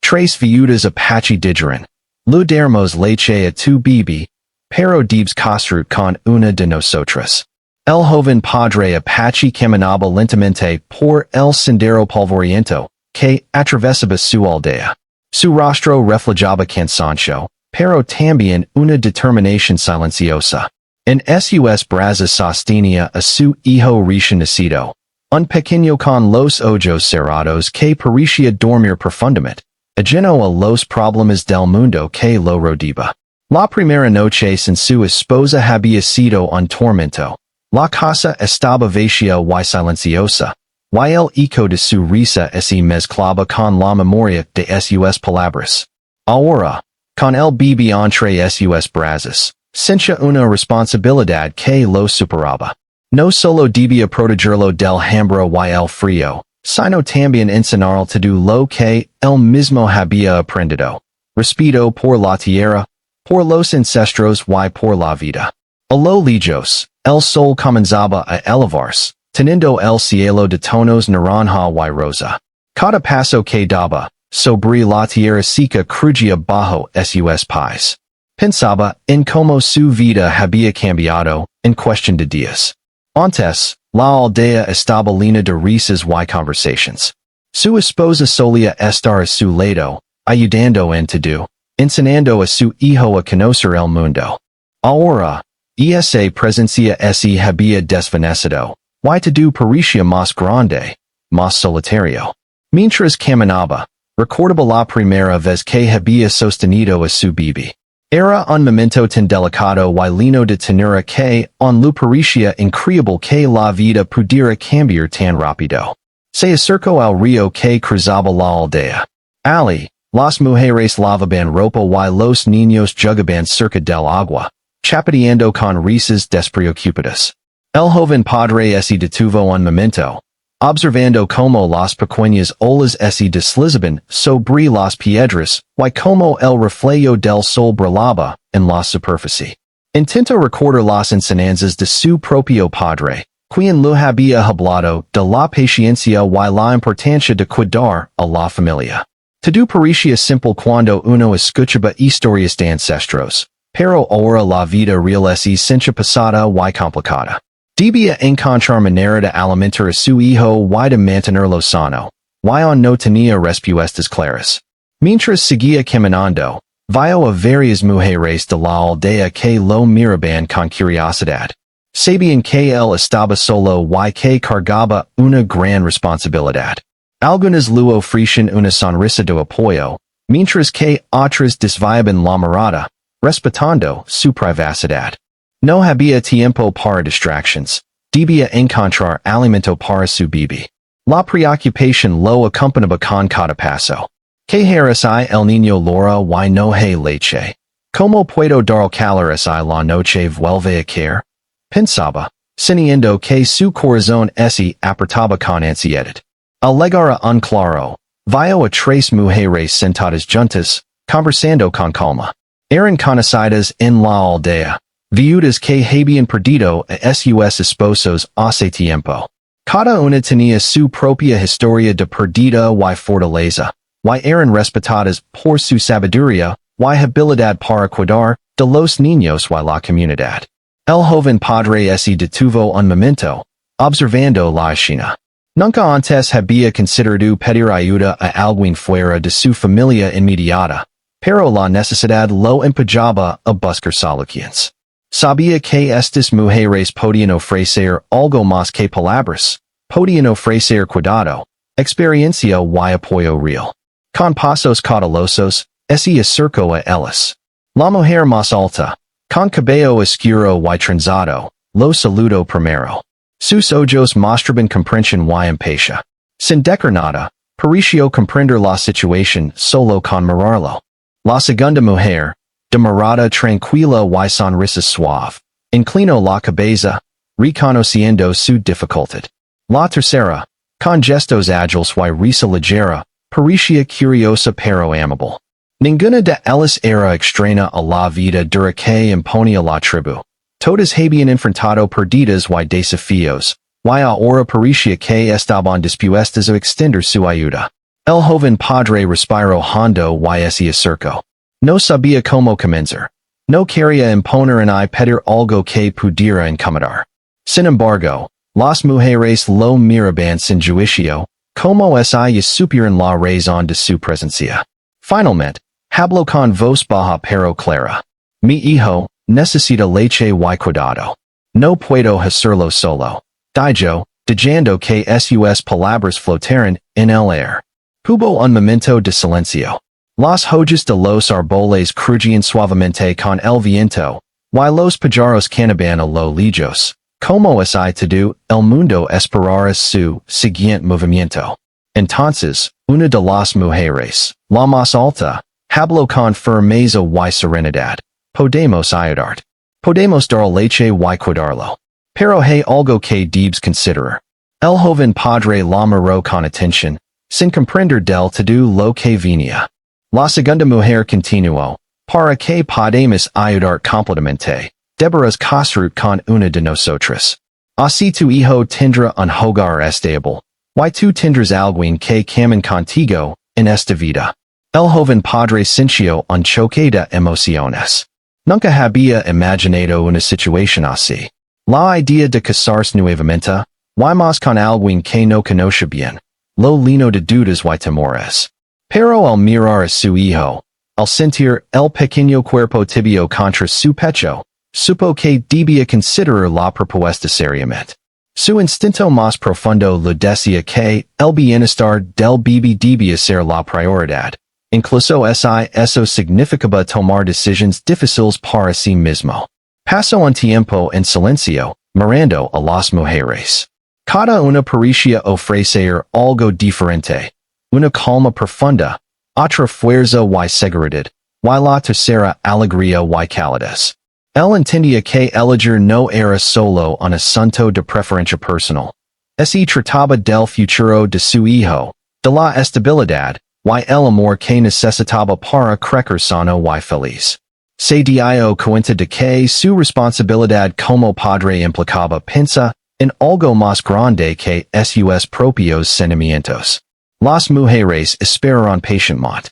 Tres viudas apache dijeron, daremos leche a tu bebé, pero debes casarte con una de nosotras. El joven padre apache caminaba lentamente por el sendero polvoriento, que atravesaba su aldea. Su rostro reflejaba cansancio, pero también una determinación silenciosa. En sus brazos sostenía a su hijo recién nacido, un pequeño con los ojos cerrados que parecía dormir profundamente, ajeno a los problemas del mundo que lo rodeaba. La primera noche sin su esposa había sido un tormento. La casa estaba vacía y silenciosa, y el eco de su risa se mezclaba con la memoria de sus palabras. Ahora, con el bebé entre sus brazos, sentía una responsabilidad que lo superaba. No solo debía protegerlo del hambre y el frío, sino también enseñarle todo lo que él mismo había aprendido. Respeto por la tierra, por los ancestros y por la vida. A lo lejos, el sol comenzaba a elevarse, teniendo el cielo de tonos naranja y rosa. Cada paso que daba, sobre la tierra seca crujía bajo sus pies. Pensaba en cómo su vida había cambiado, en cuestión de días. Antes, la aldea estaba llena de risas y conversaciones. Su esposa solía estar a su lado, ayudando en todo, enseñando a su hijo a conocer el mundo. Ahora, esa presencia se había desvanecido, y todo parecía más grande, más solitario. Mientras caminaba, recordaba la primera vez que había sostenido a su bebé. Era un momento tan delicado y lleno de ternura que aún le parecía increíble que la vida pudiera cambiar tan rápido. Se acercó al río que cruzaba la aldea. Allí, las mujeres lavaban ropa y los niños jugaban cerca del agua, chapoteando con risas despreocupadas. El joven padre se detuvo un momento, observando cómo las pequeñas olas se deslizaban sobre las piedras y cómo el reflejo del sol brillaba en la superficie. Intentó recordar las enseñanzas de su propio padre, quien lo había hablado de la paciencia y la importancia de cuidar a la familia. Todo parecía simple cuando uno escuchaba historias de ancestros, pero ahora la vida real es sencilla pesada y complicada. Debía encontrar manera de alimentar a su hijo y de mantenerlo sano, y aún no tenía respuestas claras. Mientras seguía caminando, vio a varias mujeres de la aldea que lo miraban con curiosidad. Sabían que él estaba solo y que cargaba una gran responsabilidad. Algunas le ofrecían una sonrisa de apoyo, mientras que otras desviaban la mirada, respetando su privacidad. No había tiempo para distractions. Debía encontrar alimento para su bebé. La preocupación lo acompañaba con cada paso. ¿Qué harás si el niño llora y no hay leche? ¿Cómo puedo dar calor si la noche vuelve a caer? Pensaba, sintiendo que su corazón se apretaba con ansiedad. Al llegar a un claro, vio a tres mujeres sentadas juntas, conversando con calma. Eran conocidas en la aldea. Viudas que habían perdido a sus esposos hace tiempo. Cada una tenía su propia historia de pérdida y fortaleza, y eran respetadas por su sabiduría y habilidad para cuidar de los niños y la comunidad. El joven padre se detuvo un momento, observando la escena. Nunca antes había considerado pedir ayuda a alguien fuera de su familia inmediata, pero la necesidad lo empujaba a buscar soluciones. Sabía que estas mujeres podían ofrecer algo más que palabras, podían ofrecer cuidado, experiencia y apoyo real. Con pasos cautelosos, se acercó a ellas. La mujer más alta, con cabello oscuro y trenzado, lo saludó primero. Sus ojos mostraban comprensión y empatía. Sin decir nada, pareció comprender la situación solo con mirarlo. La segunda mujer, de mirada tranquila y sonrisa suave, inclinó la cabeza, reconociendo su dificultad. La tercera, con gestos ágiles y risa ligera, parecía curiosa pero amable. Ninguna de ellas era extraña a la vida dura que imponía la tribu. Todas habían enfrentado perdidas y desafíos, y ahora parecía que estaban dispuestas a extender su ayuda. El joven padre respiro hondo y ese acerco. No sabía cómo comenzar. No quería imponer en I pedir algo que pudiera incomodar. Sin embargo, las mujeres lo miraban sin juicio, como si ellas supieran la razón de su presencia. Finalmente, habló con voz baja pero clara. Mi hijo necesita leche y cuidado. No puedo hacerlo solo. Dijo, dejando que sus palabras flotaran en el aire. Hubo un momento de silencio. Las hojas de los árboles crujían suavemente con el viento, y los pájaros cantaban a lo lejos. Como si todo el mundo esperara su siguiente movimiento. Entonces, una de las mujeres, la más alta, habló con firmeza y serenidad. Podemos ayudarte. Podemos dar leche y cuidarlo. Pero hay algo que debes considerar. El joven padre la miró con atención, sin comprender del todo lo que venía. La segunda mujer continuó, para que podamos ayudar completamente, deberás casarte con una de nosotras. Así tu hijo tendrá un hogar estable, y tú tendrás alguien que camine contigo en esta vida. El joven padre sintió un choque de emociones. Nunca había imaginado una situación así. La idea de casarse nuevamente, y más con alguien que no conoce bien, lo lleno de dudas y temores. Pero al mirar a su hijo, al sentir el pequeño cuerpo tibio contra su pecho, supo que debía considerar la propuesta seriamente. Su instinto más profundo le decía que el bienestar del bebé debía ser la prioridad. Incluso si eso significaba tomar decisiones difíciles para sí mismo. Pasó un tiempo en silencio, mirando a las mujeres. Cada una parecía ofrecer algo diferente. Una calma profunda, otra fuerza y seguridad, y la tercera alegría y calidez. Él entendía que elegir no era solo un asunto de preferencia personal. Se trataba del futuro de su hijo, de la estabilidad, y el amor que necesitaba para crecer sano y feliz. Se dio cuenta de que su responsabilidad como padre implicaba pensar en algo más grande que sus propios sentimientos. Las mujeres esperaron pacientemente.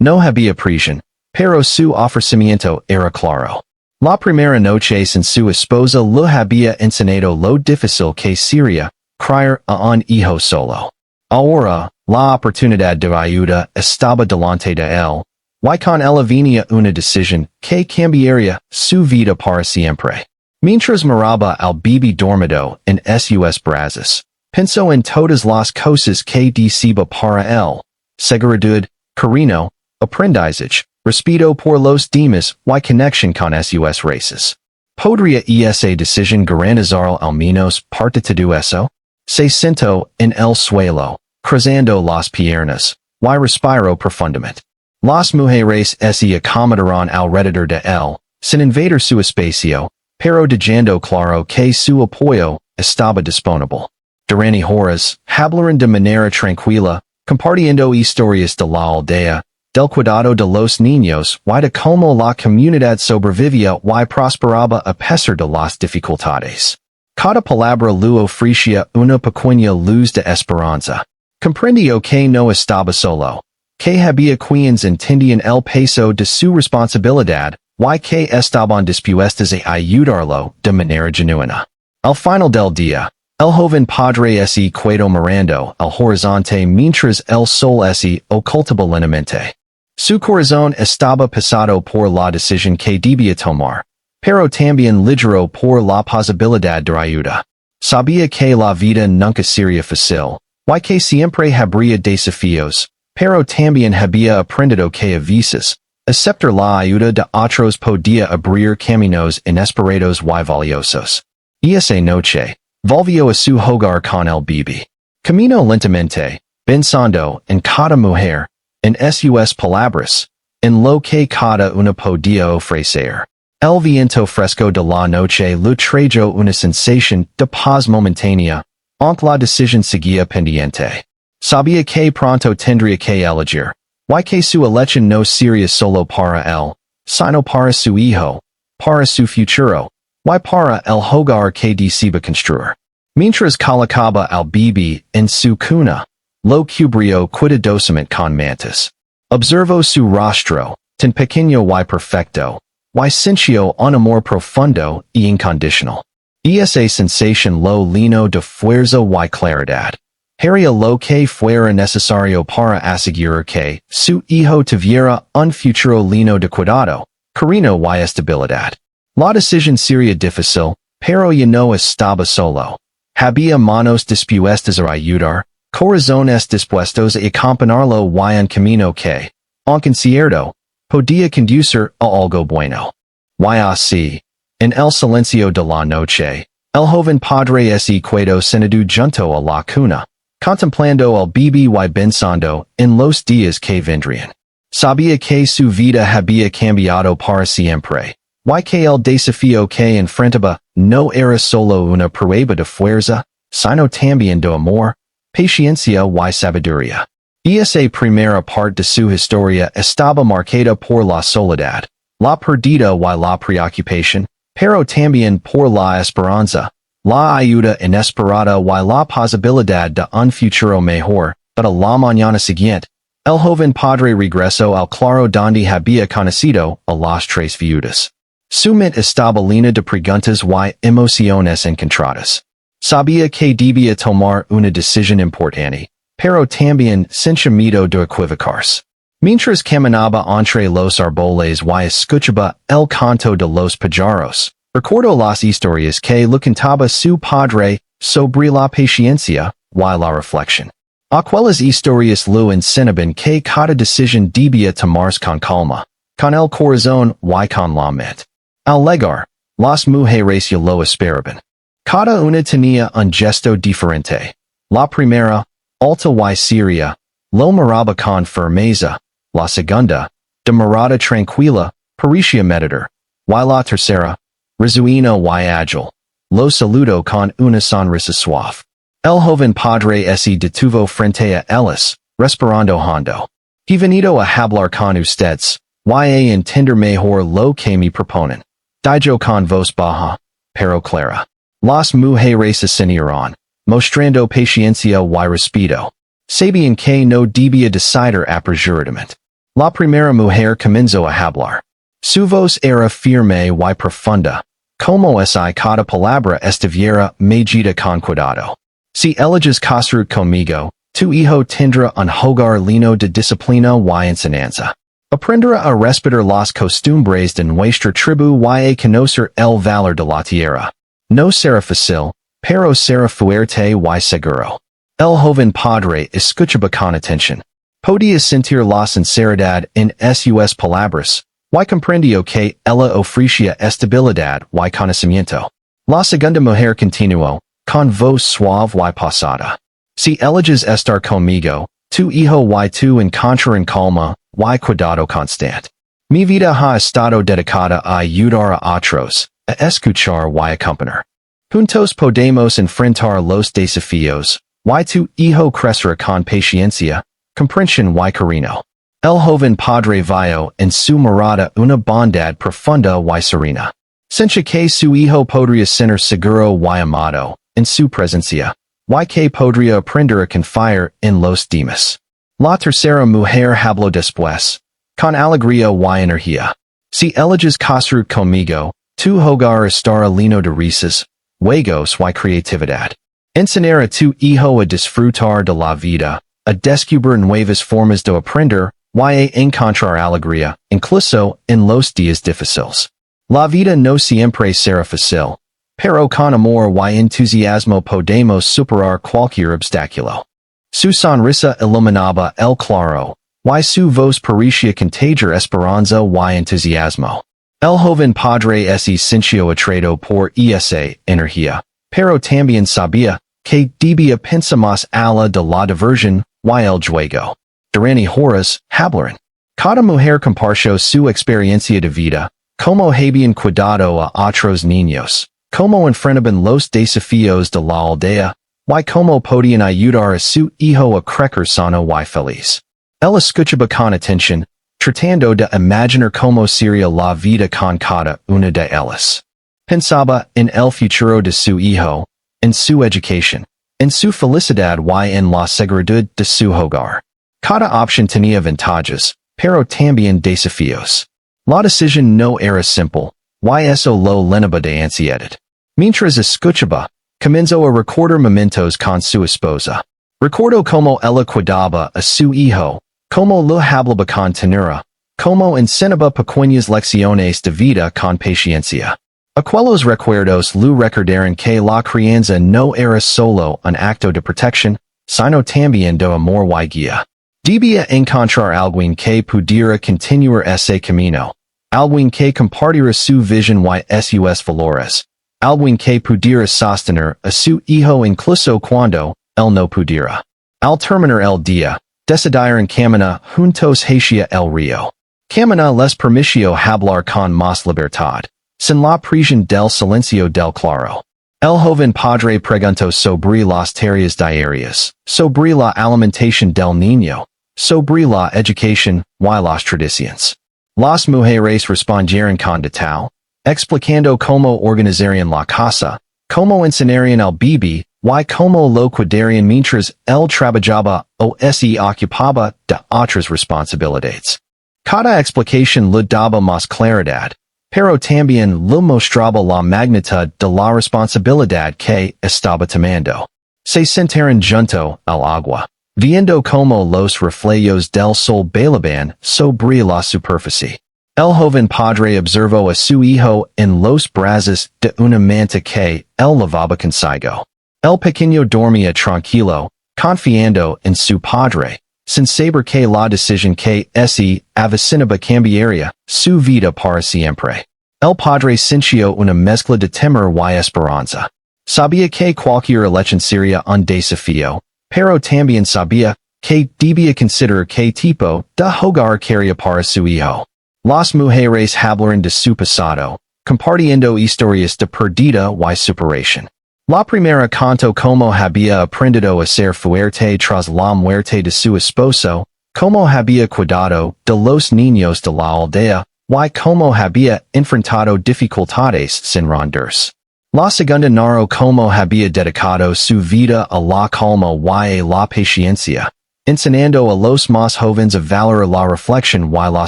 No había presión, pero su ofrecimiento era claro. La primera noche sin su esposa le había enseñado lo difícil que sería criar a un hijo solo. Ahora, la oportunidad de ayuda estaba delante de él, y con él venía una decisión que cambiaría su vida para siempre. Mientras miraba al bebé dormido en sus brazos, pensó en todas las cosas que deseaba para él: seguridad, cariño, aprendizaje, respeto por los demás y conexión con sus raíces. ¿Podría esa decisión garantizar al menos parte de todo eso? Se sentó en el suelo, cruzando las piernas, y respiró profundamente. Las mujeres se acomodaron alrededor de él, sin invadir su espacio, pero dejando claro que su apoyo estaba disponible. Durante horas, hablaron de manera tranquila, compartiendo historias de la aldea, del cuidado de los niños y de cómo la comunidad sobrevivía y prosperaba a pesar de las dificultades. Cada palabra le ofrecía una pequeña luz de esperanza. Comprendió que no estaba solo, que había quienes entendían el peso de su responsabilidad y que estaban dispuestos a ayudarlo de manera genuina. Al final del día, el joven padre se quedó mirando al horizonte mientras el sol se ocultaba lentamente. Su corazón estaba pesado por la decisión que debía tomar, pero también ligero por la posibilidad de ayuda. Sabía que la vida nunca sería fácil, y que siempre habría desafíos, pero también había aprendido que a veces, aceptar la ayuda de otros podía abrir caminos inesperados y valiosos. Y esa noche, volvió a su hogar con el bebé. Caminó lentamente, pensando en cada mujer, en sus palabras, en lo que cada una podía ofrecer. El viento fresco de la noche le trajo una sensación de paz momentánea, aunque la decisión seguía pendiente. Sabía que pronto tendría que elegir, y que su elección no sería solo para él, sino para su hijo, para su futuro, y para el hogar que deseaba construir. Mientras colocaba al bebé en su cuna, lo cubrio cuidadosamente con mantis. Observo su rostro, tan pequeño y perfecto, y sincio un amor profundo y incondicional. Esa sensación lo lleno de fuerza y claridad. Haría lo que fuera necesario para asegurar que su hijo tuviera un futuro lleno de cuidado, cariño y estabilidad. La decisión sería difícil, pero ya no estaba solo. Había manos dispuestas a ayudar, corazones dispuestos a acompañarlo y un camino que, aunque incierto, podía conducir a algo bueno. Y así, en el silencio de la noche, el joven padre se quedó sentado junto a la cuna, contemplando el bebé y pensando en los días que vendrían. Sabía que su vida había cambiado para siempre, y que el desafío que enfrentaba no era solo una prueba de fuerza, sino también de amor, paciencia y sabiduría. Esa primera parte de su historia estaba marcada por la soledad, la pérdida y la preocupación, pero también por la esperanza, la ayuda inesperada y la posibilidad de un futuro mejor. Para la mañana siguiente, el joven padre regresó al claro donde había conocido a las tres viudas. Su mente estaba llena de preguntas y emociones encontradas. Sabía que debía tomar una decisión importante, pero también sentía miedo de equivocarse. Mientras caminaba entre los árboles y escuchaba el canto de los pájaros, recordó las historias que le contaba su padre sobre la paciencia y la reflexión. Aquellas historias le enseñaban que cada decisión debía tomarse con calma, con el corazón y con la mente. Al llegar, las mujeres ya lo esperaban. Cada una tenía un gesto diferente. La primera, alta y seria, lo miraba con firmeza. La segunda, de mirada tranquila, parecía meditar. Y la tercera, risueña y ágil, lo saludó con una sonrisa suave. El joven padre se detuvo frente a ellas, respirando hondo. He venido a hablar con ustedes, y a entender mejor lo que me proponen. Dijo con voz baja, pero clara. Las mujeres asintieron, mostrando paciencia y respeto. Sabían que no debía decidir apresuradamente. La primera mujer comenzó a hablar. Su voz era firme y profunda, como si cada palabra estuviera medida con cuidado. Si eliges casarte conmigo, tu hijo tendrá un hogar lleno de disciplina y enseñanza. Aprenderá a respetar las costumbres de nuestra tribu y a conocer el valor de la tierra. No será fácil, pero será fuerte y seguro. El joven padre escuchaba con atención. Podía sentir la sinceridad en sus palabras, y comprendió que ella ofrecía estabilidad y conocimiento. La segunda mujer continuó, con voz suave y pausada. Si eliges estar conmigo, tu hijo y tu encontrarán calma y cuidado constante. Mi vida ha estado dedicada a ayudar a otros, a escuchar y acompañar. Juntos podemos enfrentar los desafíos, y tu hijo crecerá con paciencia, comprensión y cariño. El joven padre vio en su mirada una bondad profunda y serena. Sentía que su hijo podría ser seguro y amado en su presencia, y que podría aprender a confiar en los demás. La tercera mujer habló después, con alegría y energía. Si eliges casarte conmigo, tu hogar estará lleno de risas, juegos y creatividad. Enseñar a tu hijo a disfrutar de la vida, a descubrir nuevas formas de aprender, y a encontrar alegría, incluso en los días difíciles. La vida no siempre será fácil, pero con amor y entusiasmo podemos superar cualquier obstáculo. Su sonrisa iluminaba el claro, y su voz parecía contagiar esperanza y entusiasmo. El joven padre se sintió atraído por esa energía, pero también sabía que debía pensar más allá de la diversión y el juego. Durante horas, hablaron. Cada mujer compartió su experiencia de vida, cómo habían cuidado a otros niños, cómo enfrentaban los desafíos de la aldea, y cómo podían ayudar a su hijo a crecer sano y feliz. Él escuchaba con atención, tratando de imaginar cómo sería la vida con cada una de ellas. Pensaba en el futuro de su hijo, en su educación, en su felicidad y en la seguridad de su hogar. Cada opción tenía ventajas, pero también desafíos. La decisión no era simple, y eso lo llenaba de ansiedad. Mientras escuchaba, comenzó a recordar momentos con su esposa. Recordó cómo ella cuidaba a su hijo, cómo lo hablaba con ternura, cómo enseñaba pequeñas lecciones de vida con paciencia. Aquellos recuerdos lo recordaron que la crianza no era solo un acto de protección, sino también de amor y guía. Debía encontrar alguien que pudiera continuar ese camino, alguien que compartiera su visión y sus valores, alguien que pudiera sostener a su hijo incluso cuando él no pudiera. Al terminar el día, decidieron caminar juntos hacia el río. Caminar les permitió hablar con más libertad, sin la presión del silencio del claro. El joven padre preguntó sobre las tareas diarias, sobre la alimentación del niño, sobre la educación y las tradiciones. Las mujeres respondieron con detalle, explicando cómo organizarían la casa, cómo enseñarían al bebé, y cómo lo cuidarían mientras él trabajaba o se ocupaba de otras responsabilidades. Cada explicación le daba más claridad, pero también le mostraba la magnitud de la responsabilidad que estaba tomando. Se sentaron junto al agua, viendo cómo los reflejos del sol bailaban sobre la superficie. El joven padre observó a su hijo en los brazos de una manta que él lavaba consigo. El pequeño dormía tranquilo, confiando en su padre, sin saber que la decisión que se avecinaba cambiaría su vida para siempre. El padre sintió una mezcla de temor y esperanza. Sabía que cualquier elección sería un desafío, pero también sabía que debía considerar qué tipo de hogar quería para su hijo. Las mujeres hablaron de su pasado, compartiendo historias de pérdida y superación. La primera contó cómo había aprendido a ser fuerte tras la muerte de su esposo, cómo había cuidado de los niños de la aldea, y cómo había enfrentado dificultades sin rendirse. La segunda narró cómo había dedicado su vida a la calma y a la paciencia, enseñando a los más jóvenes a valorar la reflexión y la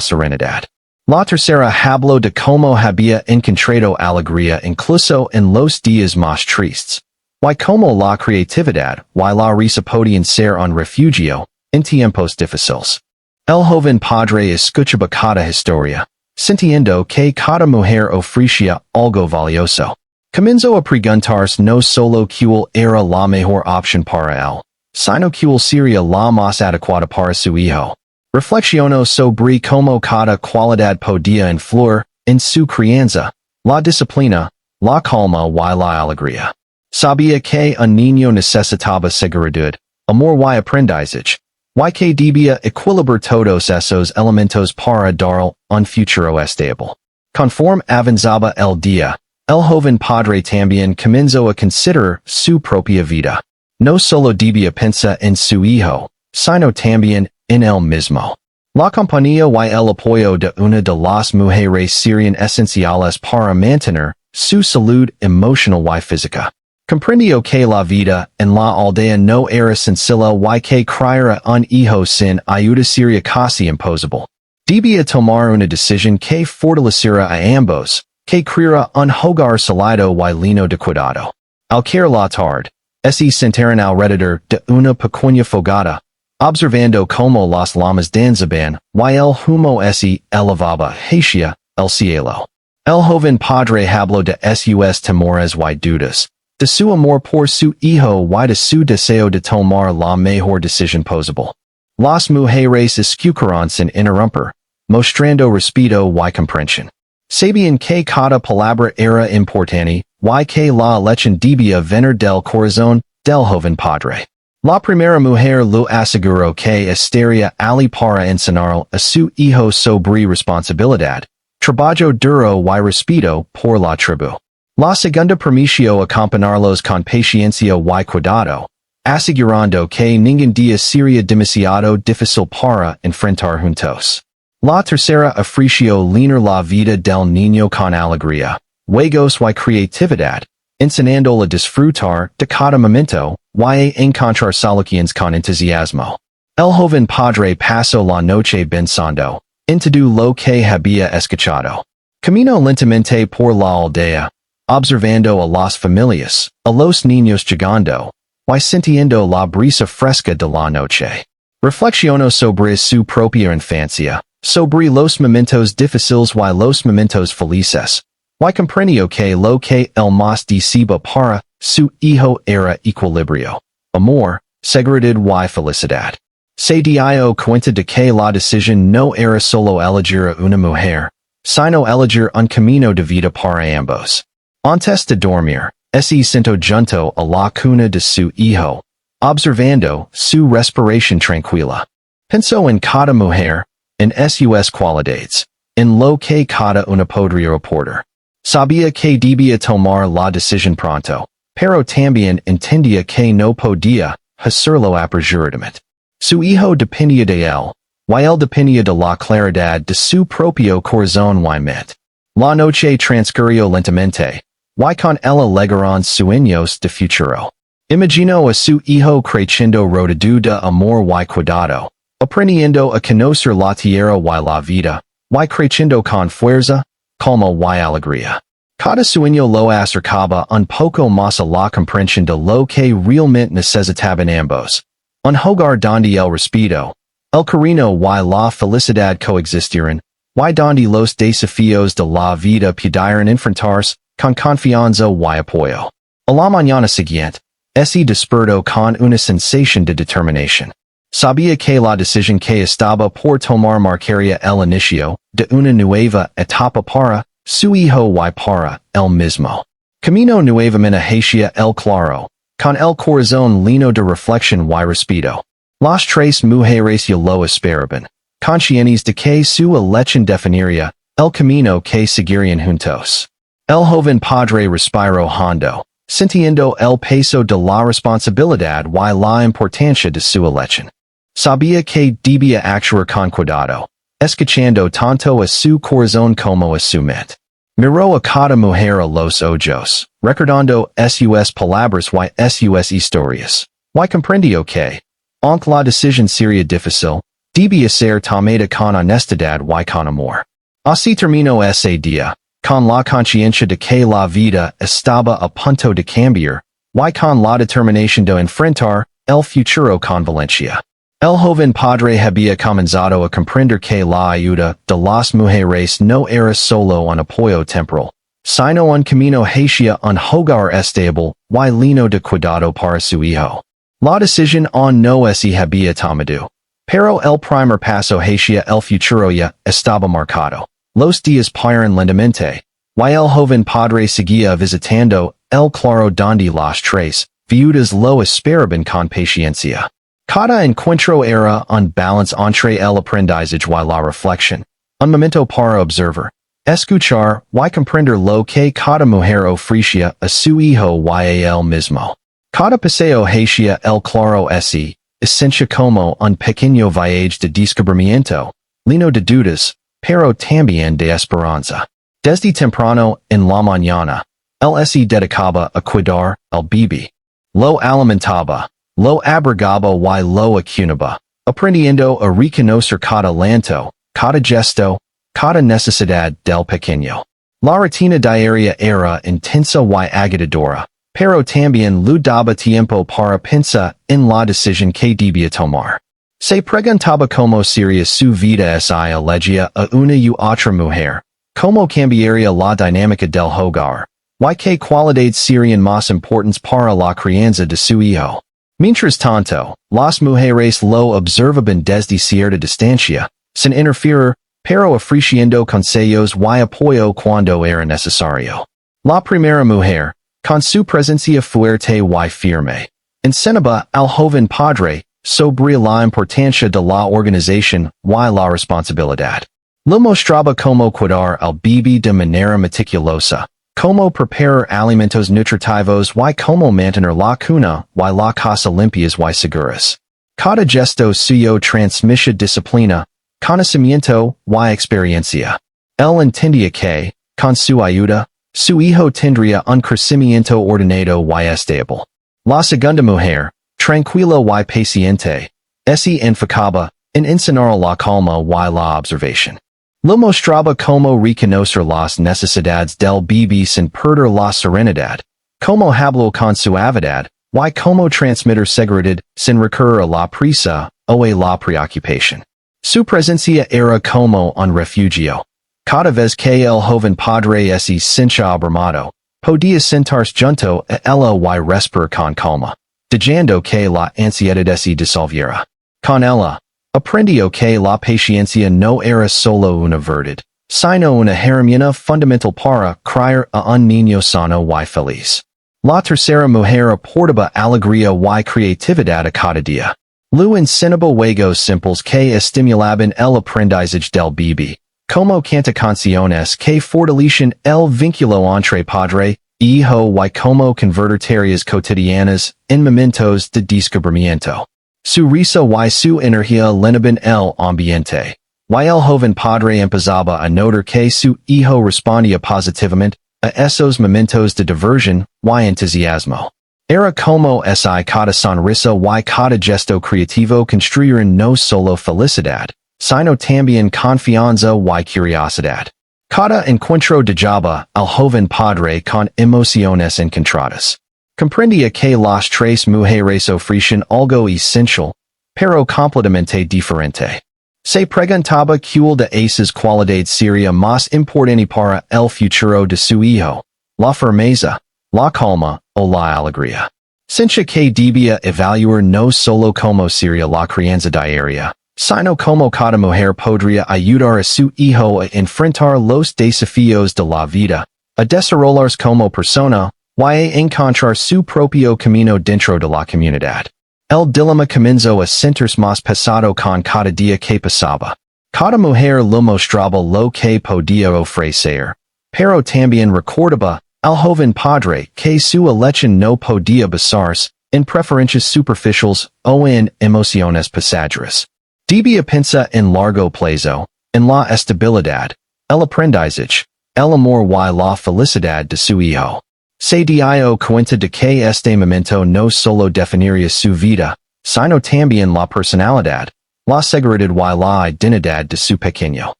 serenidad. La tercera habló de cómo había encontrado alegría incluso en los días más tristes, y cómo la creatividad y la risa podían ser un refugio en tiempos difíciles. El joven padre escuchaba cada historia, sintiendo que cada mujer ofrecía algo valioso. Comenzó a preguntarse no solo cuál era la mejor opción para él, sino cuál sería la más adecuada para su hijo. Reflexionó sobre cómo cada cualidad podía influir en su crianza, la disciplina, la calma y la alegría. Sabía que un niño necesitaba seguridad, amor y aprendizaje, y que debía equilibrar todos esos elementos para darle un futuro estable. Conforme avanzaba el día, el joven padre también comenzó a considerar su propia vida. No solo debía pensar en su hijo, sino también en él mismo. La compañía y el apoyo de una de las mujeres serían esenciales para mantener su salud emocional y física. Comprendió que la vida en la aldea no era sencilla y que criar un hijo sin ayuda sería casi imposible. Debía tomar una decisión que fortaleciera a ambos, que creara un hogar sólido y lleno de cuidado. Al caer la tarde, se sentaron alrededor de una pequeña fogata, observando cómo las llamas danzaban y el humo se elevaba hacia el cielo. El joven padre habló de sus temores y dudas, de su amor por su hijo y de su deseo de tomar la mejor decisión posible. Las mujeres escucharon sin interrumpir, mostrando respeto y comprensión. Sabían que cada palabra era importante y que la elección debía venir del corazón del joven padre. La primera mujer lo aseguró que estaría allí para enseñar a su hijo sobre responsabilidad, trabajo duro y respeto por la tribu. La segunda permitió acompañarlos con paciencia y cuidado, asegurando que ningún día sería demasiado difícil para enfrentar juntos. La tercera ofreció llenar la vida del niño con alegría, juegos y creatividad, enseñándole a disfrutar de cada momento y encontrar soluciones con entusiasmo. El joven padre pasó la noche pensando en todo lo que había escuchado. Camino lentamente por la aldea, observando a las familias, a los niños llegando, y sintiendo la brisa fresca de la noche. Reflexionó sobre su propia infancia, sobre los momentos difíciles y los momentos felices, y comprendió que lo que el más deseaba para su hijo era equilibrio, amor, seguridad y felicidad. Se dio cuenta de que la decisión no era solo elegir a una mujer, sino elegir un camino de vida para ambos. Antes de dormir, se sentó junto a la cuna de su hijo, observando su respiración tranquila. Pensó en cada mujer, en sus cualidades, en lo que cada una podría aportar. Sabía que debía tomar la decisión pronto, pero también entendía que no podía hacerlo apresuradamente. Su hijo dependía de él, y él dependía de la claridad de su propio corazón y mente. La noche transcurrió lentamente, y con ella llegaron sueños de futuro. Imaginó a su hijo creciendo rodeado de amor y cuidado, aprendiendo a conocer la tierra y la vida, y creciendo con fuerza, calma y alegría. Cada sueño lo acercaba un poco más a la comprensión de lo que realmente necesitaban ambos. Un hogar donde el respeto, el cariño y la felicidad coexistieran, y donde los desafíos de la vida pudieran enfrentarse con confianza y apoyo. A la mañana siguiente, se despertó con una sensación de determinación. Sabía que la decisión que estaba por tomar marcaría el inicio de una nueva etapa para su hijo y para él mismo. Camino nuevamente hacia el claro, con el corazón lleno de reflexión y respeto. Las tres mujeres ya lo esperaban, conscientes de que su elección definiría el camino que seguirían juntos. El joven padre respiró hondo, sintiendo el peso de la responsabilidad y la importancia de su elección. Sabía que debía actuar con cuidado, escuchando tanto a su corazón como a su mente. Miró a cada mujer a los ojos, recordando sus palabras y sus historias, y comprendió que, aunque la decisión sería difícil, debía ser tomada con honestidad y con amor. Así terminó ese día, con la conciencia de que la vida estaba a punto de cambiar, y con la determinación de enfrentar el futuro con valencia. El joven padre había comenzado a comprender que la ayuda de las mujeres no era solo un apoyo temporal, sino un camino hacia un hogar estable y lleno de cuidado para su hijo. La decisión aún no se había tomado, pero el primer paso hacia el futuro ya estaba marcado. Los días pasaron lentamente, y el joven padre seguía visitando el claro donde las tres viudas lo esperaban con paciencia. Cada encuentro era un balance entre el aprendizaje y la reflexión, un momento para observar, escuchar y comprender lo que cada mujer ofrecía a su hijo y a él mismo. Cada paseo hacia el claro se esencia como un pequeño viaje de descubrimiento, lleno de dudas, pero también de esperanza. Desde temprano en la mañana, él se dedicaba a cuidar al bebé. Lo alimentaba, lo abrigaba y lo acunaba, aprendiendo a reconocer cada llanto, cada gesto, cada necesidad del pequeño. La rutina diaria era intensa y agitadora, pero también le daba tiempo para pensar en la decisión que debía tomar. Se preguntaba cómo sería su vida si elegía a una u otra mujer, cómo cambiaría la dinámica del hogar, y qué cualidades serían más importantes para la crianza de su hijo. Mientras tanto, las mujeres lo observaban desde cierta distancia, sin interferir, pero ofreciendo consejos y apoyo cuando era necesario. La primera mujer, con su presencia fuerte y firme, enseñaba al joven padre sobre la importancia de la organización y la responsabilidad. Le mostraba cómo cuidar al bebé de manera meticulosa, cómo preparar alimentos nutritivos y cómo mantener la cuna y la casa limpias y seguras. Cada gesto suyo transmitía disciplina, conocimiento y experiencia. Él entendía que, con su ayuda, su hijo tendría un crecimiento ordenado y estable. La segunda mujer, tranquila y paciente, se enfocaba en enseñar la calma y la observación. Lo mostraba como reconocer las necesidades del bebé sin perder la serenidad, como habló con suavidad, y como transmitir seguridad sin recurrir a la prisa o a la preocupación. Su presencia era como un refugio. Cada vez que el joven padre se sentía abrumado, podía sentarse junto a ella y respirar con calma, dejando que la ansiedad se disolviera. Con ella, aprendió que la paciencia no era solo una virtud, sino una herramienta fundamental para criar a un niño sano y feliz. La tercera mujer aportaba alegría y creatividad a cada día. Lu enseñaba juegos simples que estimulaban el aprendizaje del bebé, como canta canciones que fortalecen el vínculo entre padre y hijo y como convertir tareas cotidianas en momentos de descubrimiento. Su risa y su energía llenaban el ambiente, y el joven padre empezaba a notar que su hijo respondía positivamente a esos momentos de diversión y entusiasmo. Era como si cada sonrisa y cada gesto creativo construyeran no solo felicidad, sino también confianza y curiosidad. Cada encuentro dejaba al joven padre con emociones encontradas. Comprendía que las tres mujeres ofrecían algo esencial, pero completamente diferente. Se preguntaba cuál de esas cualidades sería más importante para el futuro de su hijo, la firmeza, la calma o la alegría. Sentía que debía evaluar no solo cómo sería la crianza diaria, sino cómo cada mujer podría ayudar a su hijo a enfrentar los desafíos de la vida, a desarrollarse como persona, y a encontrar su propio camino dentro de la comunidad. El dilema comenzó a sentirse más pesado con cada día que pasaba. Cada mujer lo mostraba lo que podía ofrecer, pero también recordaba al joven padre que su elección no podía basarse en preferencias superficiales o en emociones pasajeras. Debía pensar en largo plazo, en la estabilidad, el aprendizaje, el amor y la felicidad de su hijo. Se dio cuenta de que este momento no solo definiría su vida, sino también la personalidad, la seguridad y la identidad de su pequeño.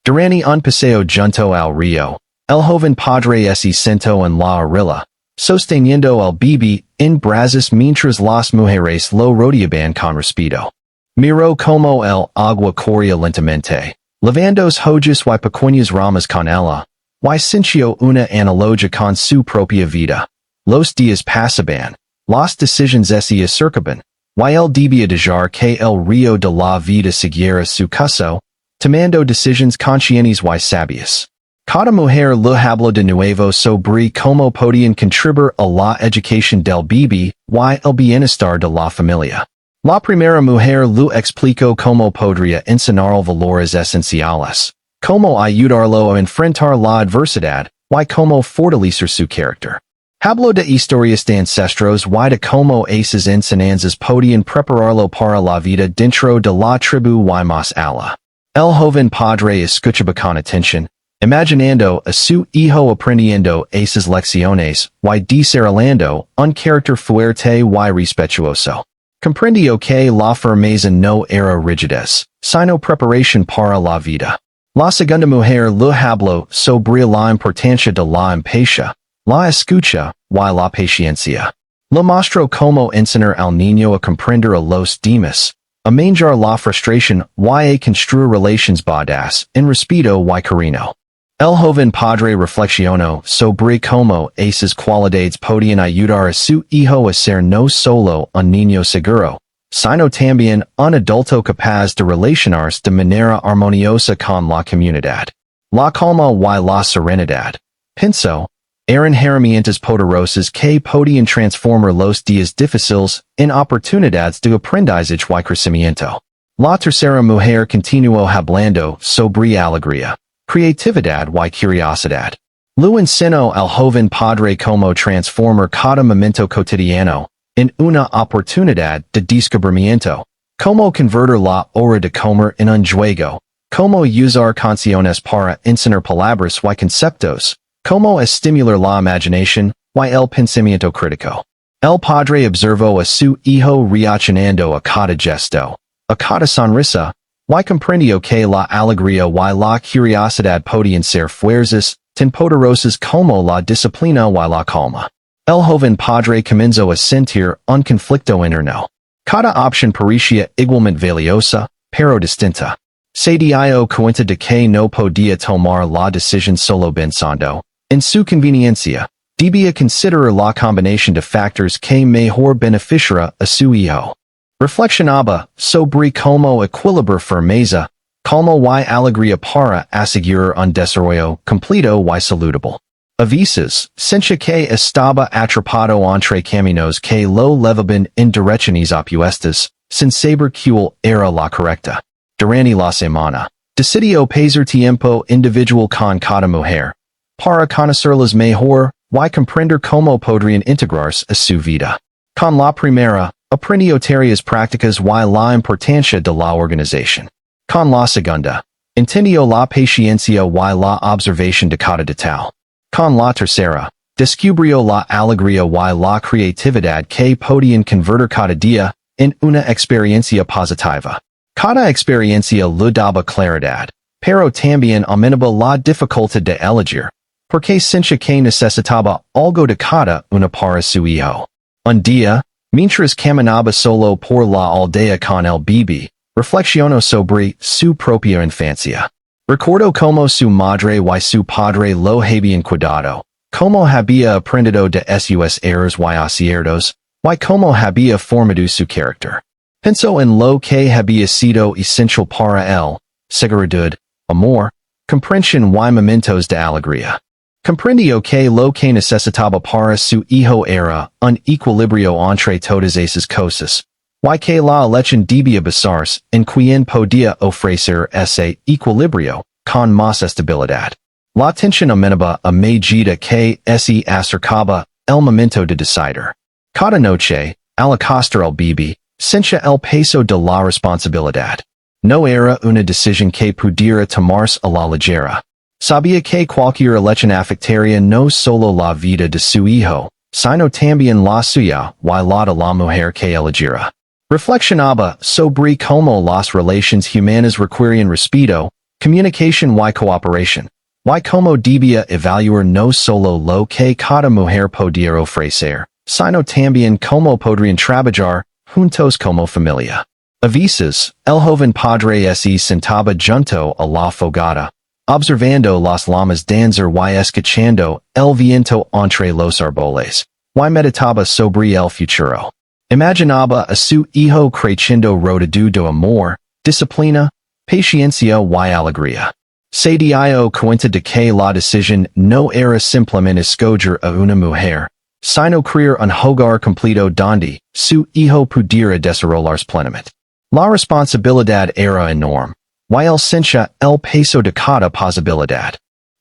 Durante un paseo junto al río, el joven padre se sentó en la orilla, sosteniendo al bebé en brazos mientras las mujeres lo rodeaban con respeto. Miró como el agua corría lentamente, lavando hojas y pequeñas ramas con ella, y sintió una analogia con su propia vida. Los días pasaban, las decisiones se acercaban, y él debía dejar que el río de la vida siguiera su curso, tomando decisiones conscientes y sabias. Cada mujer le habló de nuevo sobre cómo podían contribuir a la educación del bebé y el bienestar de la familia. La primera mujer le explicó cómo podría enseñar valores esenciales, cómo ayudarlo a enfrentar la adversidad, y cómo fortalecer su carácter. Habló de historias de ancestros y de cómo esas enseñanzas podían prepararlo para la vida dentro de la tribu y más allá. El joven padre escuchaba con atención, imaginando a su hijo aprendiendo esas lecciones y desarrollando un carácter fuerte y respetuoso. Comprendió que la firmeza no era rigidez, sino preparación para la vida. La segunda mujer le habló sobre la importancia de la empatía, la escucha y la paciencia. Le mostró cómo enseñar al niño a comprender a los demás, a manejar la frustración y a construir relaciones basadas en respeto y cariño. El joven padre reflexionó sobre cómo esas cualidades podían ayudar a su hijo a ser no solo un niño seguro, sino también un adulto capaz de relacionarse de manera armoniosa con la comunidad. La calma y la serenidad, pensó, eran herramientas poderosas que podían transformar los días difíciles en oportunidades de aprendizaje y crecimiento. La tercera mujer continuó hablando sobre alegría, creatividad y curiosidad. Le enseñó al joven padre cómo transformar cada momento cotidiano en una oportunidad de descubrimiento, cómo convertir la hora de comer en un juego, cómo usar canciones para enseñar palabras y conceptos, cómo estimular la imaginación y el pensamiento crítico. El padre observó a su hijo reaccionando a cada gesto, a cada sonrisa, y comprendió que la alegría y la curiosidad podían ser fuerzas tan poderosas como la disciplina y la calma. El joven padre comenzó a sentir un conflicto interno. Cada opción parecía igualmente valiosa, pero distinta. Se dio cuenta de que no podía tomar la decisión solo pensando en su conveniencia. Debía considerar la combinación de factores que mejor beneficiara a su hijo. Reflexionaba sobre cómo equilibrar firmeza, calma y alegría para asegurar un desarrollo completo y saludable. A veces, sentía que estaba atrapado entre caminos que lo llevaban en direcciones opuestas, sin saber cuál era la correcta. Durante la semana, decidió pasar tiempo individual con cada mujer, para conocerlas mejor y comprender cómo podrían integrarse a su vida. Con la primera, aprendió tareas prácticas y la importancia de la organización. Con la segunda, entendió la paciencia y la observación de cada detalle. Con la tercera, descubrió la alegría y la creatividad que podían convertir cada día en una experiencia positiva. Cada experiencia le daba claridad, pero también aumentaba la dificultad de elegir, porque sentía que necesitaba algo de cada una para su hijo. Un día, mientras caminaba solo por la aldea con el bebé, reflexionó sobre su propia infancia. Recordó cómo su madre y su padre lo habían cuidado, cómo había aprendido de sus errores y aciertos, y cómo había formado su carácter. Pensó en lo que había sido esencial para él, seguridad, amor, comprensión y momentos de alegría. Comprendió que lo que necesitaba para su hijo era un equilibrio entre todas esas cosas, y que la elección debía basarse en quien podía ofrecer ese equilibrio con más estabilidad. La tensión aumentaba a medida que se acercaba el momento de decidir. Cada noche, al acostar al bebé, sentía el peso de la responsabilidad. No era una decisión que pudiera tomarse a la ligera. Sabía que cualquier elección afectaría no solo la vida de su hijo, sino también la suya y la de la mujer que eligiera. Reflexionaba sobre cómo las relaciones humanas requieren respeto, comunicación y cooperación, y cómo debía evaluar no solo lo que cada mujer podía ofrecer, sino también cómo podrían trabajar juntos como familia. A veces, el joven padre se sentaba junto a la fogata, observando las llamas danzar y escuchando el viento entre los árboles, y meditaba sobre el futuro. Imaginaba a su hijo creciendo rodeado de amor, disciplina, paciencia y alegría. Se dio cuenta de que la decisión no era simplemente escoger a una mujer, sino crear un hogar completo donde su hijo pudiera desarrollarse plenamente. La responsabilidad era enorme, y él sentía el peso de cada posibilidad.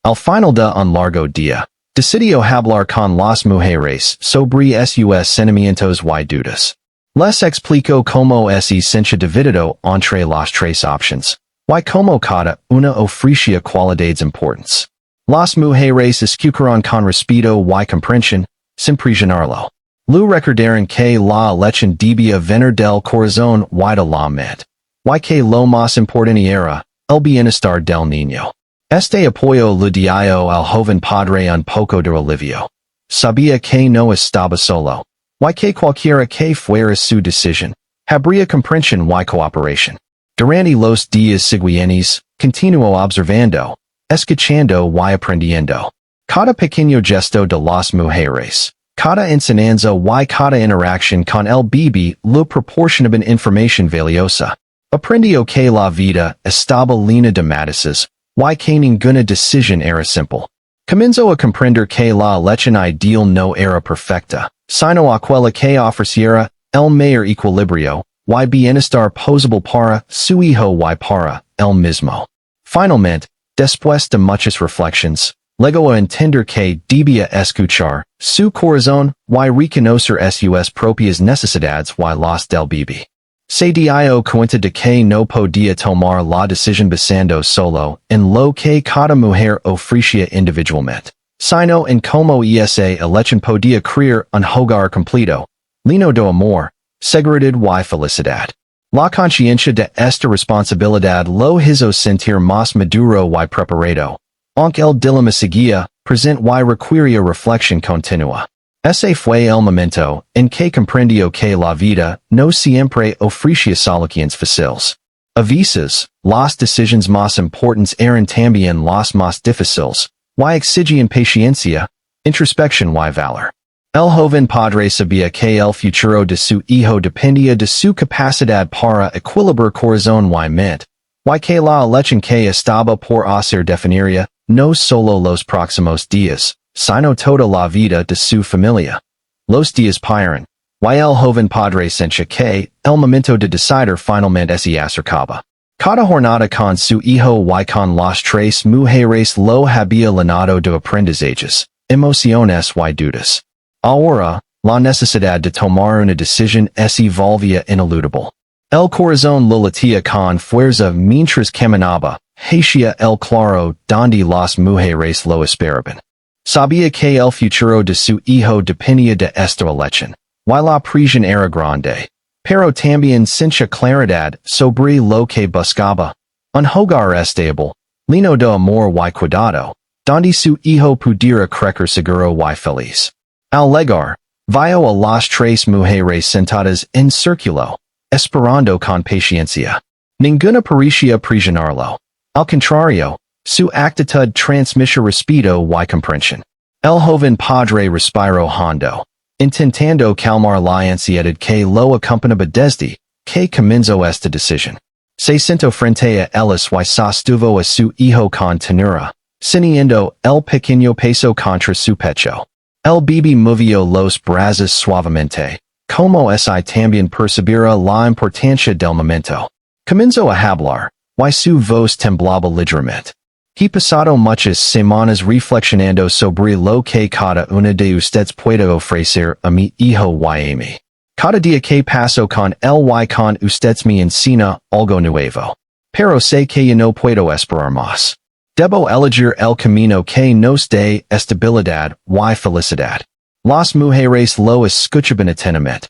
Al final de un largo día, decidió hablar con las mujeres sobre sus sentimientos y dudas. Les explicó cómo se sentía dividido entre las tres opciones, y cómo cada una ofrecía cualidades importantes. Las mujeres escucharon con respeto y comprensión, sin presionarlo. Lu recordaron que la elección debía venir del corazón y de la mente, y que lo más importante era el bienestar del niño. Este apoyo le dio al joven padre un poco de alivio. Sabía que no estaba solo, y que cualquiera que fuera su decisión, habría comprensión y cooperación. Durante los días siguientes, continuó observando, escuchando y aprendiendo. Cada pequeño gesto de las mujeres, cada enseñanza y cada interacción con el bebé le proporcionaban información valiosa. Aprendió que la vida estaba llena de matices, y que ninguna decisión era simple. Comenzó a comprender que la elección ideal no era perfecta, sino aquella que ofreciera el mayor equilibrio y bienestar posible para su hijo y para él mismo. Finalmente, después de muchas reflexiones, llegó a entender que debía escuchar su corazón y reconocer sus propias necesidades y las del bebé. Se dio cuenta de que no podía tomar la decisión basando solo en lo que cada mujer ofrecía individualmente, sino en cómo esa elección podía crear un hogar completo, Lino do amor, seguridad y felicidad. La conciencia de esta responsabilidad lo hizo sentir más maduro y preparado. Aunque el dilema seguía, present y requiría reflexión continua. Ese fue el momento en que comprendió que la vida no siempre ofrecía soluciones fáciles. A veces, las decisiones más importantes eran también las más difíciles, y exigían paciencia, introspección y valor. El joven padre sabía que el futuro de su hijo dependía de su capacidad para equilibrar corazón y mente, y que la elección que estaba por hacer definiría no solo los próximos días, sino toda la vida de su familia. Los días pasaron, y el joven padre sentía que el momento de decidir finalmente se acercaba. Cada jornada con su hijo y con las tres mujeres lo había llenado de aprendizajes, emociones y dudas. Ahora, la necesidad de tomar una decisión se volvía ineludible. El corazón lo latía con fuerza mientras caminaba, hacia el claro donde las mujeres lo esperaban. Sabía que el futuro de su hijo dependía de esta elección, y la presión era grande, pero también sentía claridad sobre lo que buscaba, un hogar estable, lleno de amor y cuidado, donde su hijo pudiera crecer seguro y feliz. Al llegar, vio a las tres mujeres sentadas en círculo, esperando con paciencia. Ninguna parecía presionarlo. Al contrario, su actitud transmitía respeto y comprensión. El joven padre respiró hondo, intentando calmar la ansiedad que lo acompañaba desde que comenzó esta decisión. Se sentó frente a ellas y sostuvo a su hijo con ternura, sintiendo el pequeño peso contra su pecho. El bebé movió los brazos suavemente, como si también percibiera la importancia del momento. Comenzó a hablar, y su voz temblaba ligeramente. He pasado muchas semanas reflexionando sobre lo que cada una de ustedes puede ofrecer a mi hijo y a mí. Cada día que paso con él y con ustedes me enseña algo nuevo. Pero sé que ya no puedo esperar más. Debo elegir el camino que nos dé estabilidad y felicidad. Las mujeres lo escuchaban atentamente.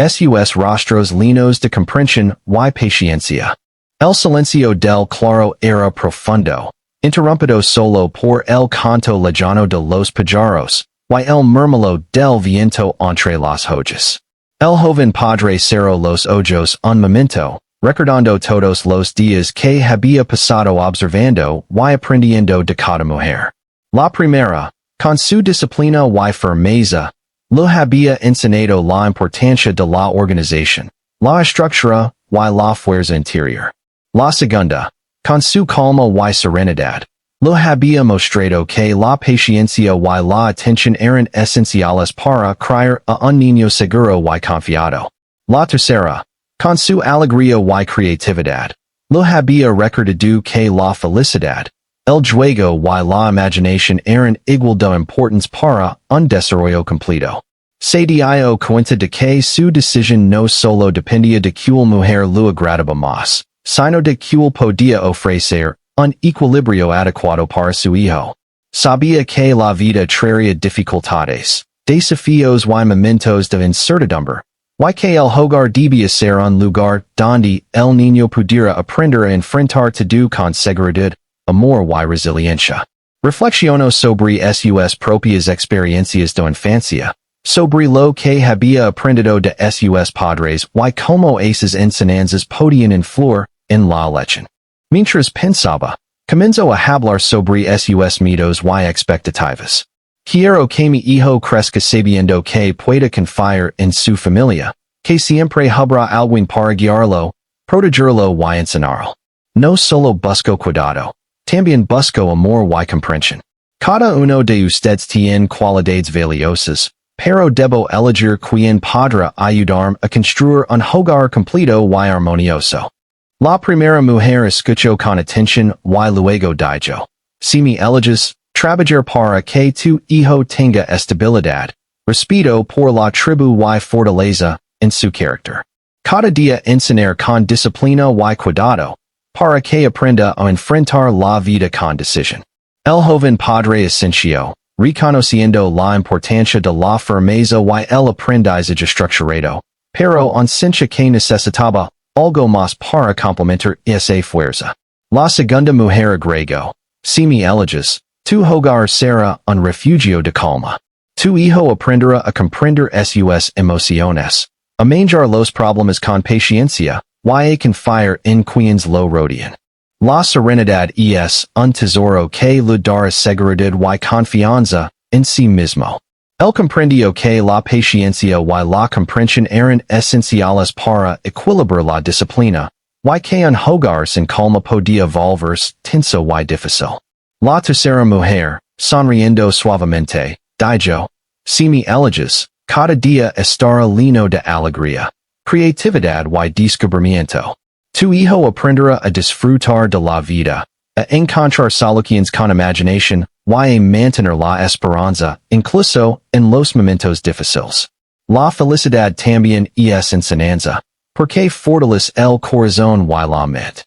Sus rostros llenos de comprensión y paciencia. El silencio del claro era profundo, interrumpido solo por el canto lejano de los pájaros, y el murmullo del viento entre las hojas. El joven padre cerró los ojos un momento, recordando todos los días que había pasado observando y aprendiendo de cada mujer. La primera, con su disciplina y firmeza, lo había enseñado la importancia de la organización, la estructura y la fuerza interior. La segunda, con su calma y serenidad, lo había mostrado que la paciencia y la atención eran esenciales para criar a un niño seguro y confiado. La tercera, con su alegría y creatividad, lo había recordado que la felicidad, el juego y la imaginación eran igual de importantes para un desarrollo completo. Se dio cuenta de que su decisión no solo dependía de cuál mujer lo agradaba más, sino de cuál podía ofrecer un equilibrio adecuado para su hijo. Sabía que la vida traería dificultades, desafíos y momentos de incertidumbre, y que el hogar debía ser un lugar donde el niño pudiera aprender a enfrentar todo con seguridad, amor y resiliencia. Reflexionó sobre sus propias experiencias de infancia, sobre lo que había aprendido de sus padres y cómo esas enseñanzas podían influir en la elección. Mientras pensaba, comenzó a hablar sobre sus miedos y expectativas. Quiero que mi hijo crezca sabiendo que puede confiar en su familia, que siempre habrá alguien para guiarlo, protegerlo y enseñarlo. No solo busco cuidado, también busco amor y comprensión. Cada uno de ustedes tiene cualidades valiosas, pero debo elegir quien podrá ayudarme a construir un hogar completo y armonioso. La primera mujer escuchó con atención y luego dijo, si me eliges, trabajar para que tu hijo tenga estabilidad, respeto por la tribu y fortaleza en su carácter. Cada día enseñar con disciplina y cuidado, para que aprenda a enfrentar la vida con decisión. El joven padre asintió, reconociendo la importancia de la firmeza y el aprendizaje estructurado, pero ausencia que necesitaba algo más para complementar esa fuerza. La segunda mujer agregó, si me eliges, tu hogar será un refugio de calma. Tu hijo aprenderá a comprender sus emociones, a manejar los problemas con paciencia, y a confiar en quienes lo rodean. La serenidad es un tesoro que le dará seguridad y confianza en sí mismo. Él comprendió que la paciencia y la comprensión eran esenciales para equilibrar la disciplina, y que un hogar sin calma podía volverse tenso y difícil. La tercera mujer, sonriendo suavemente, dijo, si me eliges, cada día estará lleno de alegría, creatividad y descubrimiento. Tu hijo aprenderá a disfrutar de la vida, a encontrar soluciones con imaginación, y a mantener la esperanza, incluso en los momentos difíciles. La felicidad también es enseñanza, porque fortalece el corazón y la mente.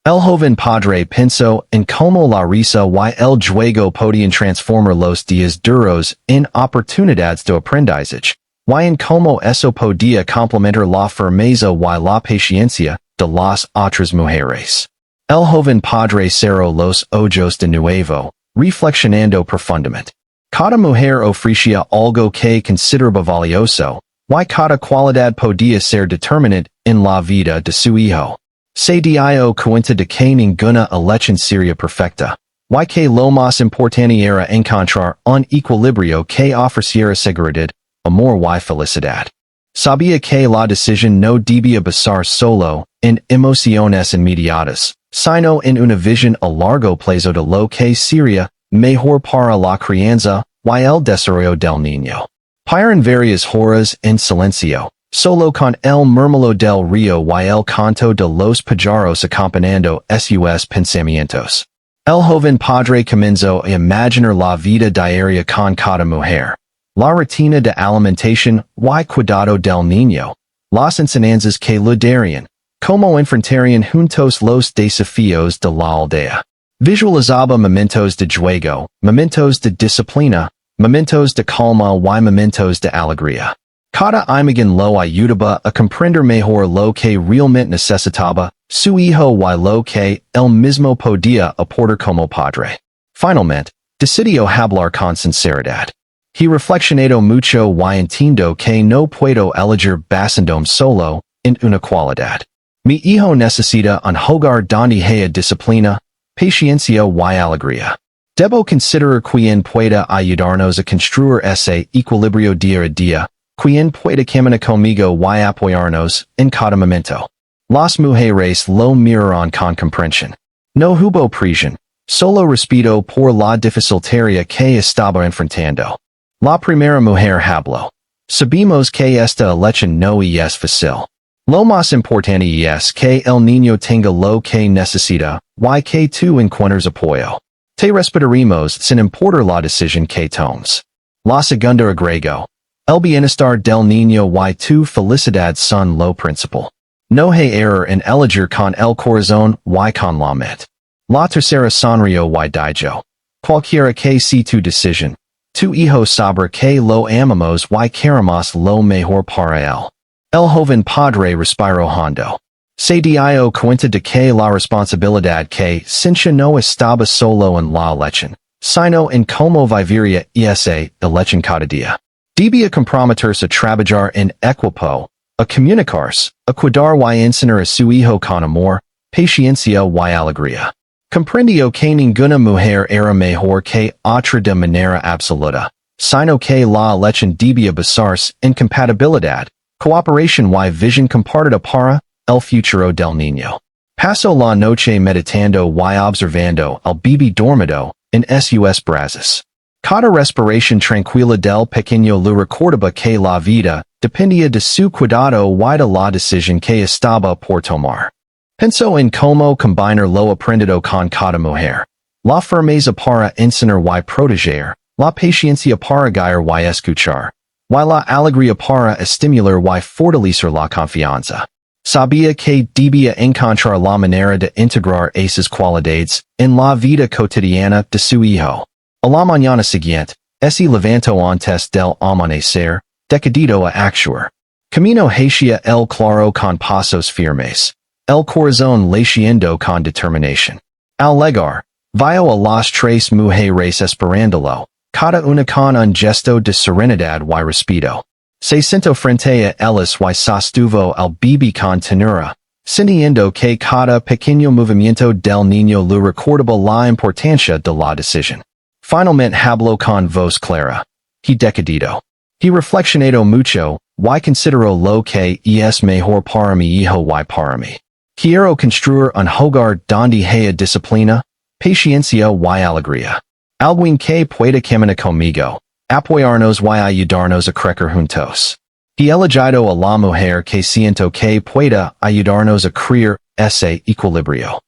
El joven padre pensó en cómo la risa y el juego podían transformar los días duros en oportunidades de aprendizaje, y en cómo eso podía complementar la firmeza y la paciencia de las otras mujeres. El joven padre cerró los ojos de nuevo, reflexionando profundamente. Cada mujer ofrecía algo que consideraba valioso, y cada cualidad podía ser determinante en la vida de su hijo. Se dio cuenta de que ninguna elección sería perfecta, y que lo más importante era encontrar un equilibrio que ofreciera seguridad, amor y felicidad. Sabía que la decisión no debía basar solo en emociones inmediatas, sino en una visión a largo plazo de lo que sería mejor para la crianza y el desarrollo del niño. Pasaron varias horas en silencio, solo con el murmullo del río y el canto de los pájaros acompañando sus pensamientos. El joven padre comenzó a imaginar la vida diaria con cada mujer, la rutina de alimentación y cuidado del niño, las enseñanzas que le darían, cómo enfrentarían juntos los desafíos de la aldea. Visualizaba momentos de juego, momentos de disciplina, momentos de calma y momentos de alegría. Cada imagen lo ayudaba a comprender mejor lo que realmente necesitaba su hijo y lo que él mismo podía aportar como padre. Finalmente, decidió hablar con sinceridad. He reflexionado mucho y entiendo que no puedo elegir basandome solo en una cualidad. Mi hijo necesita un hogar donde haya disciplina, paciencia y alegría. Debo considerar quien pueda ayudarnos a construir ese equilibrio día a día, quien pueda caminar conmigo y apoyarnos en cada momento. Las mujeres lo miraron con comprensión. No hubo presión, solo respeto por la difícil tarea que estaba enfrentando. La primera mujer habló. Sabemos que esta elección no es fácil. Lo más importante es que el niño tenga lo que necesita, y que tú encuentres apoyo. Te respetaremos sin importar la decisión que tomes. La segunda agregó. El bienestar del niño y tu felicidad son lo principal. No hay error en elegir con el corazón y con la mente. La tercera sonrió y dijo. Cualquiera que sea tu decisión, tu hijo sabrá que lo amamos y queremos lo mejor para él. El joven padre respiró hondo. Se dio cuenta de que la responsabilidad que sintió no estaba solo en la elección, sino en cómo viviría esa elección cada día. Debía comprometerse a trabajar en equipo, a comunicarse, a cuidar y enseñar a su hijo con amor, paciencia y alegría. Comprendió que ninguna mujer era mejor que otra de manera absoluta, sino que la elección debía basarse en compatibilidad, cooperación y visión compartida para el futuro del niño. Pasó la noche meditando y observando el bebé dormido en sus brazos. Cada respiración tranquila del pequeño le recordaba que la vida dependía de su cuidado y de la decisión que estaba por tomar. Pensó en cómo combinar lo aprendido con cada mujer, la firmeza para enseñar y proteger, la paciencia para guiar y escuchar, y la alegría para estimular y fortalecer la confianza. Sabía que debía encontrar la manera de integrar esas cualidades en la vida cotidiana de su hijo. A la mañana siguiente, ese levanto antes del amanecer, decidido a actuar. Camino hacia el claro con pasos firmes. El corazón latiendo con determinación. Al llegar, vio a las tres mujeres esperándolo, cada una con un gesto de serenidad y respeto. Se sentó frente a ellas y sostuvo al bebé con tenura, sintiendo que cada pequeño movimiento del niño le recordaba la importancia de la decisión. Finalmente habló con voz clara. He decidido. He reflexionado mucho, y consideró lo que es mejor para mi hijo y para mí. Quiero construir un hogar donde haya disciplina, paciencia y alegría. Alguien que pueda caminar conmigo, apoyarnos y ayudarnos a crecer juntos. He elegido a la mujer que siento que pueda ayudarnos a crear ese equilibrio.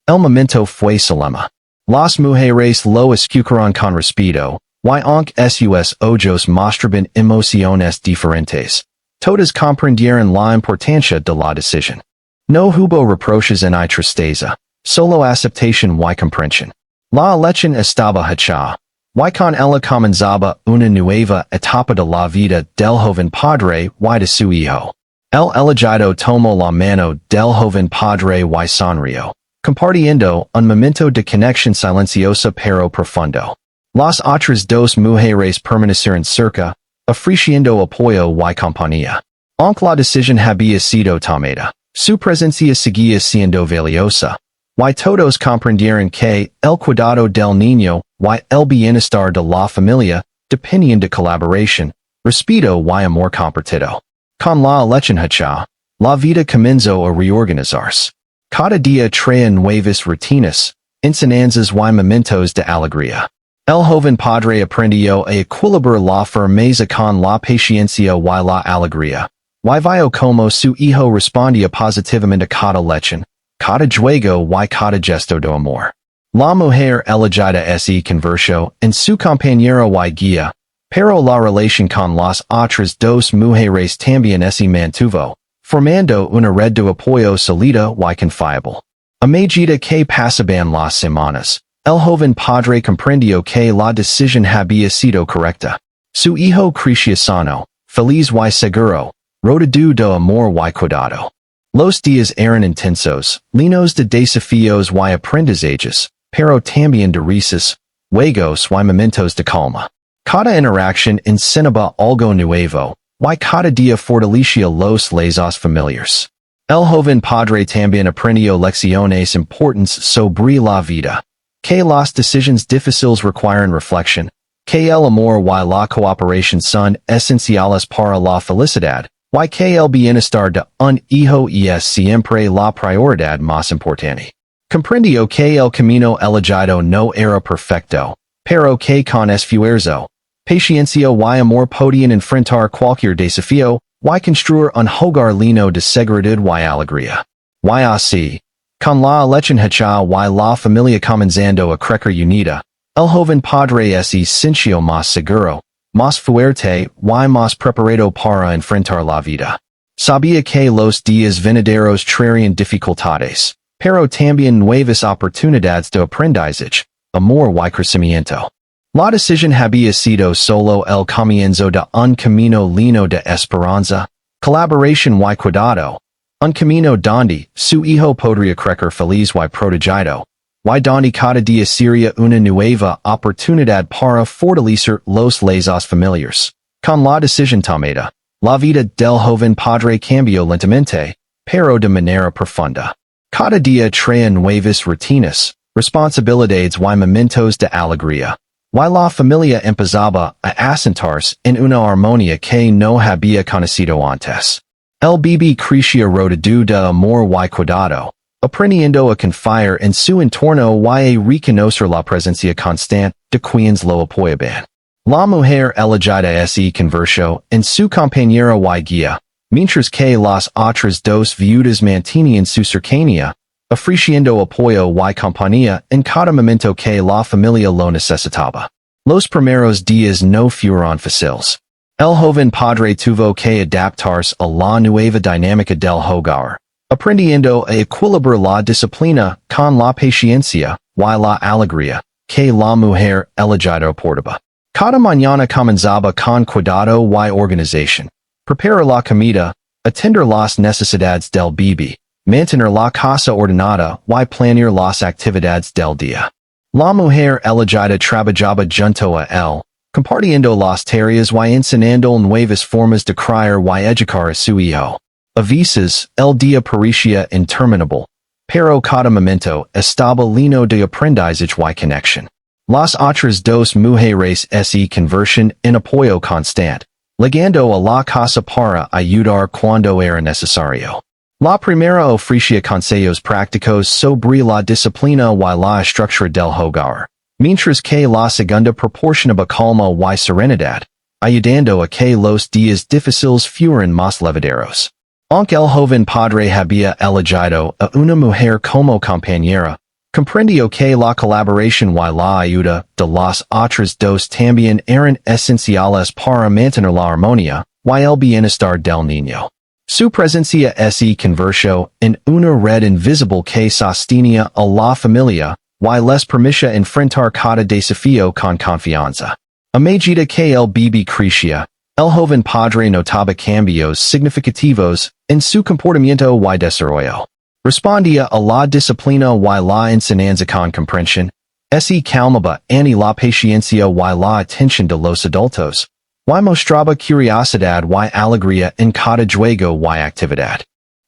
El momento fue solemne. Las mujeres lo escucharon con respeto, y aunque sus ojos mostraban emociones diferentes, todas comprendieron la importancia de la decisión. No hubo reproches ni tristeza, solo aceptación y comprensión. La elección estaba hecha, y con ella comenzaba una nueva etapa de la vida del joven padre y de su hijo. El elegido tomó la mano del joven padre y sonrió, compartiendo un momento de conexión silenciosa pero profundo. Las otras dos mujeres permanecieron cerca, ofreciendo apoyo y compañía. Aunque la decisión había sido tomada, su presencia seguía siendo valiosa, y todos comprendieron que el cuidado del niño y el bienestar de la familia dependían de colaboración, respeto y amor compartido. Con la elección hecha, la vida comenzó a reorganizarse. Cada día traía nuevas rutinas, enseñanzas y momentos de alegría. El joven padre aprendió a equilibrar la firmeza con la paciencia y la alegría, y vio como su hijo respondía positivamente a cada lección, cada juego y cada gesto de amor. La mujer elegida se convirtió en su compañero y guía, pero la relación con las otras dos mujeres también se mantuvo, formando una red de apoyo sólida y confiable. A medida que pasaban las semanas, el joven padre comprendió que la decisión había sido correcta. Su hijo crecía sano, feliz y seguro, rodeado de amor y cuidado. Los días eran intensos, llenos de desafíos y aprendizajes, pero también de risas, juegos y momentos de calma. Cada interacción enseñaba algo nuevo, y cada día fortalecía los lazos familiares. El joven padre también aprendió lecciones importantes sobre la vida, que las decisiones difíciles requieren reflexión, que el amor y la cooperación son esenciales para la felicidad, y que el bienestar de un hijo es siempre la prioridad más importante. Comprendió que el camino elegido no era perfecto, pero que con esfuerzo, paciencia y amor podían enfrentar cualquier desafío, y construir un hogar lleno de seguridad y alegría. Y así, con la elección hecha y la familia comenzando a crecer unida, el joven padre se sintió más seguro, más fuerte y más preparado para enfrentar la vida. Sabía que los días venideros traerían dificultades, pero también nuevas oportunidades de aprendizaje, amor y crecimiento. La decisión había sido solo el comienzo de un camino lleno de esperanza, colaboración y cuidado, un camino donde su hijo podría crecer feliz y protegido, y donde cada día sería una nueva oportunidad para fortalecer los lazos familiares. Con la decisión tomada, la vida del joven padre cambió lentamente, pero de manera profunda. Cada día traía nuevas rutinas, responsabilidades y momentos de alegría, y la familia empezaba a asentarse en una armonía que no había conocido antes. El bebé crecía rodeado de amor y cuidado, aprendiendo a confiar en su entorno y a reconocer la presencia constante de quienes lo apoyaban. La mujer elegida se convirtió en su compañero y guía, mientras que las otras dos viudas mantenían su cercanía, ofreciendo apoyo y compañía en cada momento que la familia lo necesitaba. Los primeros días no fueron fáciles. El joven padre tuvo que adaptarse a la nueva dinámica del hogar, aprendiendo a equilibrar la disciplina con la paciencia y la alegría que la mujer elegida aportaba. Cada mañana comenzaba con cuidado y organización. Preparar la comida, atender las necesidades del bebé, mantener la casa ordenada y planear las actividades del día. La mujer elegida trabajaba junto a él, compartiendo las tareas y enseñando nuevas formas de criar y educar a su hijo. A veces, el día parecía interminable, pero cada momento estaba lleno de aprendizaje y conexión. Las otras dos mujeres se convertían en apoyo constante, llegando a la casa para ayudar cuando era necesario. La primera ofrecía consejos prácticos sobre la disciplina y la estructura del hogar, mientras que la segunda proporcionaba calma y serenidad, ayudando a que los días difíciles fueran más llevaderos. Aunque el joven padre había elegido a una mujer como compañera, comprendió que la colaboración y la ayuda de las otras dos también eran esenciales para mantener la armonía y el bienestar del niño. Su presencia se convirtió en una red invisible que sostenía a la familia y les permitía enfrentar cada desafío con confianza. A medida que el bebé crecía, el joven padre notaba cambios significativos en su comportamiento y desarrollo. Respondía a la disciplina y la enseñanza con comprensión, se calmaba ante la paciencia y la atención de los adultos, y mostraba curiosidad y alegría en cada juego y actividad.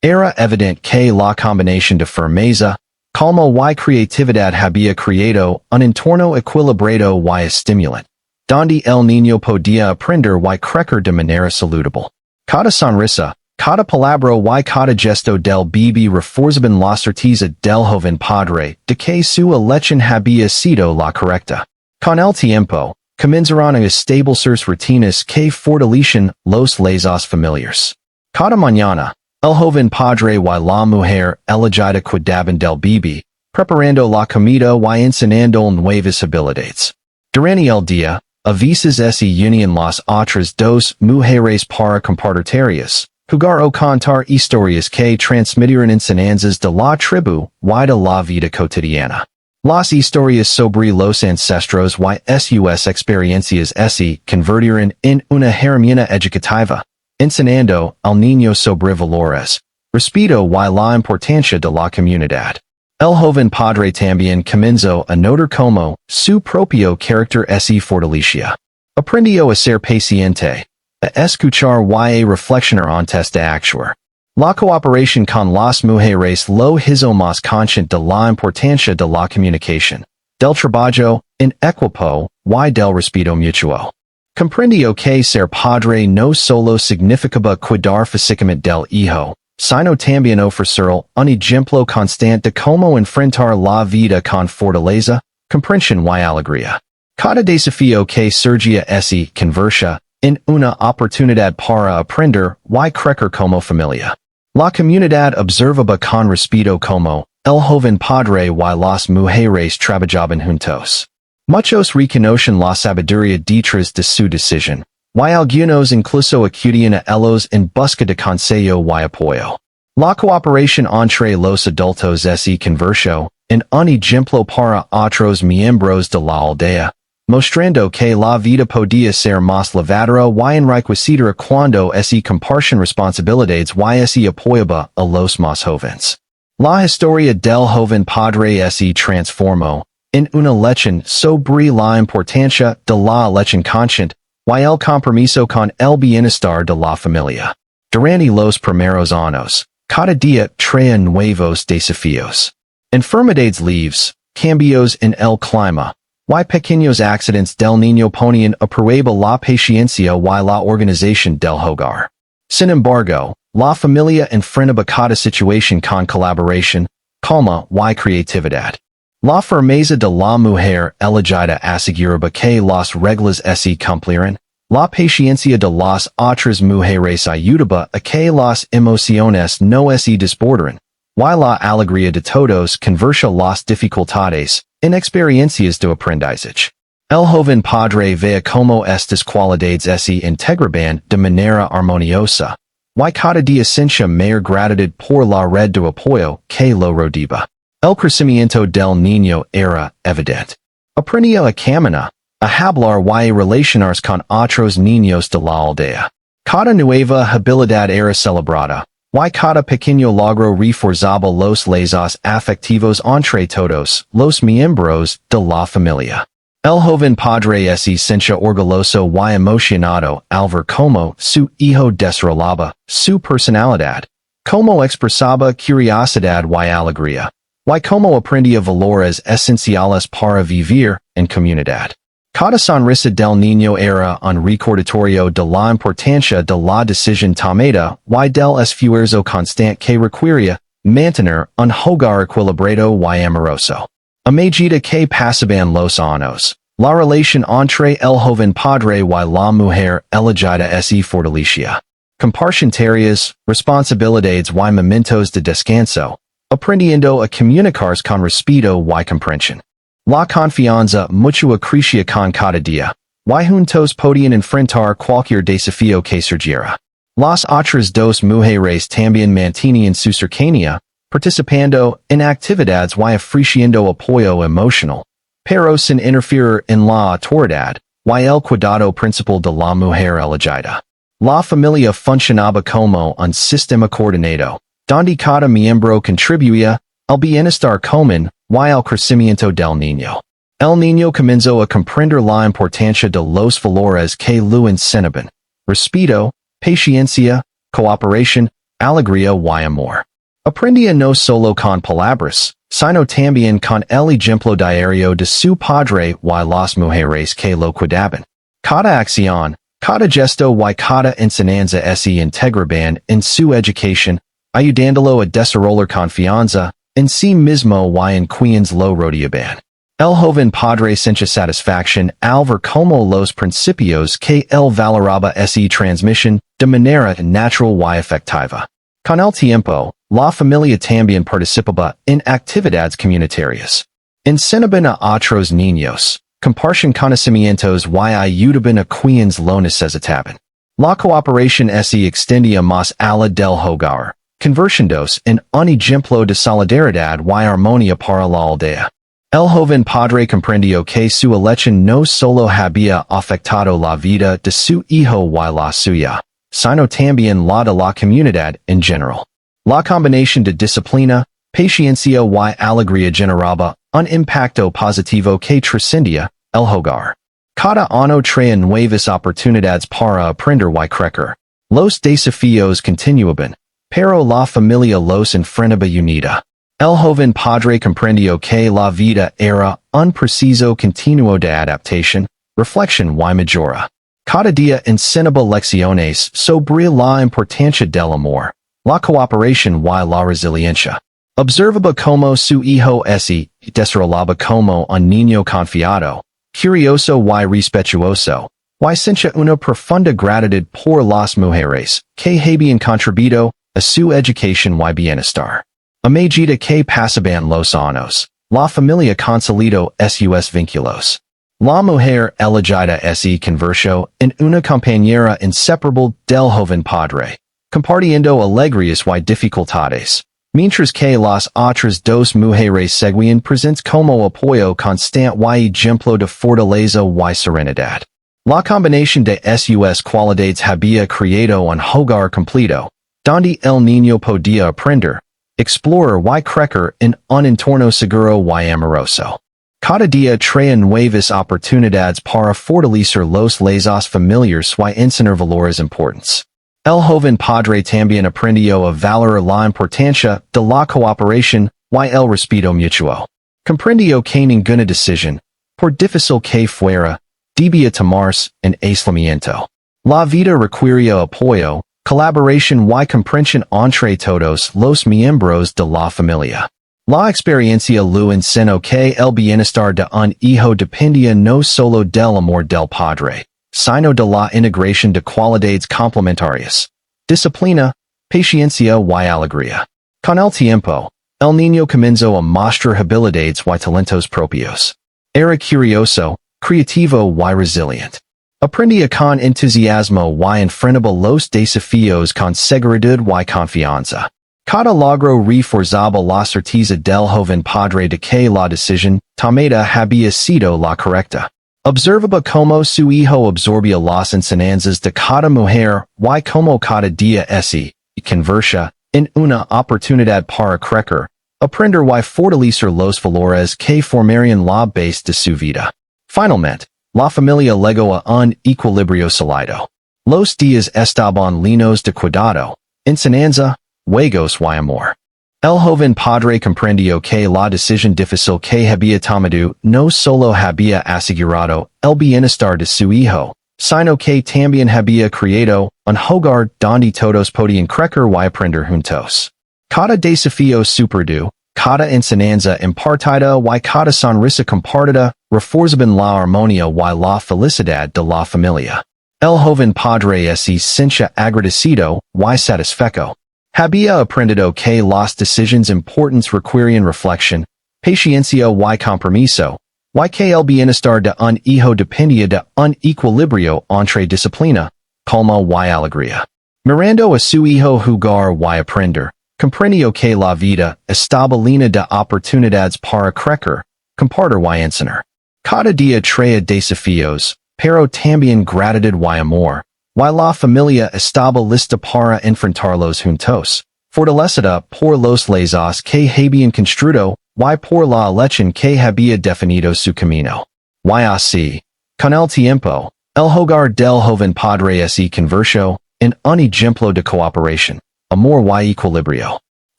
Era evidente que la combinación de firmeza, calma y creatividad había creado un entorno equilibrado y estimulante, donde el niño podía aprender y crecer de manera saludable. Cada sonrisa, cada palabra y cada gesto del bebé reforzaban la certeza del joven padre de que su elección había sido la correcta. Con el tiempo, comenzaron a establecerse rutinas que fortalecían los lazos familiares. Cada mañana, el joven padre y la mujer elegida cuidaban del bebé, preparando la comida y enseñando nuevas habilidades. Durante el día, a veces se unían las otras dos mujeres para compartir tareas, jugar o contar historias que transmitieran enseñanzas de la tribu y de la vida cotidiana. Las historias sobre los ancestros y sus experiencias se convirtieron en una herramienta educativa, enseñando al niño sobre valores, respeto y la importancia de la comunidad. El joven padre también comenzó a notar cómo su propio carácter se fortalecía. Aprendió a ser paciente, a escuchar y a reflexionar antes de actuar. La cooperación con las mujeres lo hizo más consciente de la importancia de la comunicación, del trabajo en equipo y del respeto mutuo. Comprendió que ser padre no solo significaba cuidar físicamente del hijo, sino también ofrecer un ejemplo constante de cómo enfrentar la vida con fortaleza, comprensión y alegría. Cada desafío que surgía se convertía en una oportunidad para aprender y crecer como familia. La comunidad observaba con respeto cómo el joven padre y las mujeres trabajaban juntos. Muchos reconocen la sabiduría detrás de su decisión, y algunos incluso acudían a ellos en busca de consejo y apoyo. La cooperación entre los adultos se convirtió en un ejemplo para otros miembros de la aldea, mostrando que la vida podía ser más llevadera y enriquecedora cuando se compartían responsabilidades y se apoyaba a los más jóvenes. La historia del joven padre se transformó en una lección sobre la importancia de la elección consciente y el compromiso con el bienestar de la familia. Durante los primeros años, cada día traía nuevos desafíos. Enfermedades leves, cambios en el clima, y pequeños accidentes del niño ponían a prueba la paciencia y la organización del hogar. Sin embargo, la familia enfrentaba cada situación con colaboración, calma y creatividad. La firmeza de la mujer elegida aseguraba que las reglas se cumplieran. La paciencia de las otras mujeres ayudaba a que las emociones no se desbordaran, y la alegría de todos convertía las dificultades en experiencias de aprendizaje. El joven padre veía cómo estas cualidades se integraban de manera armoniosa, y cada día sentía mayor gratitud por la red de apoyo que lo rodeaba. El crecimiento del niño era evidente. Aprendía a caminar, a hablar y relacionarse con otros niños de la aldea. Cada nueva habilidad era celebrada, y cada pequeño logro reforzaba los lazos afectivos entre todos los miembros de la familia. El joven padre se sentía orgulloso y emocionado al ver cómo su hijo desarrollaba su personalidad, cómo expresaba curiosidad y alegría, y cómo aprendía valores esenciales para vivir en comunidad. Cada sonrisa del niño era un recordatorio de la importancia de la decisión tomada y del esfuerzo constante que requería mantener un hogar equilibrado y amoroso. A medida que pasaban los años, la relación entre el joven padre y la mujer elegida se fortalecía. Compartían tareas, responsabilidades y momentos de descanso, aprendiendo a comunicarse con respeto y comprensión. La confianza mutua crecía con cada día, y juntos podían enfrentar cualquier desafío que surgiera. Las otras dos mujeres también mantenían su cercanía, participando en actividades y ofreciendo apoyo emocional, pero sin interferir en la autoridad y el cuidado principal de la mujer elegida. La familia funcionaba como un sistema coordinado, donde cada miembro contribuía al bienestar común y al crecimiento del niño. El niño comenzó a comprender la importancia de los valores que lo enseñaban: respeto, paciencia, cooperación, alegría y amor. Aprendía no solo con palabras, sino también con el ejemplo diario de su padre y las mujeres que lo cuidaban. Cada acción, cada gesto y cada enseñanza se integraban en su educación, ayudándolo a desarrollar confianza en sí mismo y en quienes lo rodeaban. El joven padre sentía satisfacción al ver cómo los principios que él valoraba se transmitían de manera natural y efectiva. Con el tiempo, la familia también participaba en actividades comunitarias. Enseñaban a otros niños, compartían conocimientos y ayudaban a quienes lo necesitaban. La cooperación se extendía más allá del hogar, convirtiéndose en un ejemplo de solidaridad y armonía para la aldea. El joven padre comprendió que su elección no solo había afectado la vida de su hijo y la suya, sino también la de la comunidad en general. La combinación de disciplina, paciencia y alegría generaba un impacto positivo que trascendía el hogar. Cada año traía nuevas oportunidades para aprender y crecer. Los desafíos continuaban, pero la familia los enfrentaba unida. El joven padre comprendió que la vida era un proceso continuo de adaptación, reflexión y mejora. Cada día enseñaba lecciones sobre la importancia del amor, la cooperación y la resiliencia. Observaba cómo su hijo se desarrollaba como un niño confiado, curioso y respetuoso, y sentía una profunda gratitud por las mujeres que habían contribuido a su educación y bienestar. A medida que pasaban los años, la familia consolidó sus vínculos. La mujer elegida se convirtió en una compañera inseparable del joven padre, compartiendo alegrías y dificultades, mientras que las otras dos mujeres seguían presentes como apoyo constante y ejemplo de fortaleza y serenidad. La combinación de sus cualidades había creado un hogar completo, donde el niño podía aprender, explorar y crecer en un entorno seguro y amoroso. Cada día traía nuevas oportunidades para fortalecer los lazos familiares y enseñar valores importantes. El joven padre también aprendió a valorar la importancia de la cooperación y el respeto mutuo. Comprendió que ninguna decisión, por difícil que fuera, debía tomarse en aislamiento. La vida requería apoyo, colaboración y comprensión entre todos los miembros de la familia. La experiencia lo enseñó que el bienestar de un hijo dependía no solo del amor del padre, sino de la integración de cualidades complementarias: disciplina, paciencia y alegría. Con el tiempo, el niño comenzó a mostrar habilidades y talentos propios. Era curioso, creativo y resiliente. Aprendía con entusiasmo y enfrentaba los desafíos con seguridad y confianza. Cada logro reforzaba la certeza del joven padre de que la decisión tomada había sido la correcta. Observaba como su hijo absorbía las enseñanzas de cada mujer y como cada día se convertía en una oportunidad para crecer, aprender y fortalecer los valores que formarían la base de su vida. Finalmente, la familia llegó a un equilibrio sólido. Los días estaban llenos de cuidado, enseñanza, juegos y amor. El joven padre comprendió que la decisión difícil que había tomado no solo había asegurado el bienestar de su hijo, sino que también había creado un hogar donde todos podían crecer y aprender juntos. Cada desafío superado, cada enseñanza impartida y cada sonrisa compartida reforzaban la armonía y la felicidad de la familia. El joven padre se sentía agradecido y satisfecho. Había aprendido que las decisiones importantes requieren reflexión, paciencia y compromiso, y que el bienestar de un hijo dependía de un equilibrio entre disciplina, calma y alegría. Mirando a su hijo jugar y aprender, comprendió que la vida estaba llena de oportunidades para crecer, compartir y enseñar. Cada día traía desafíos, pero también gratitud y amor. Y la familia estaba lista para enfrentarlos juntos, fortalecida por los lazos que habían construido y por la leche que había definido su camino. Y así, con el tiempo, el hogar del joven padre se convirtió en un ejemplo de cooperación, amor y equilibrio.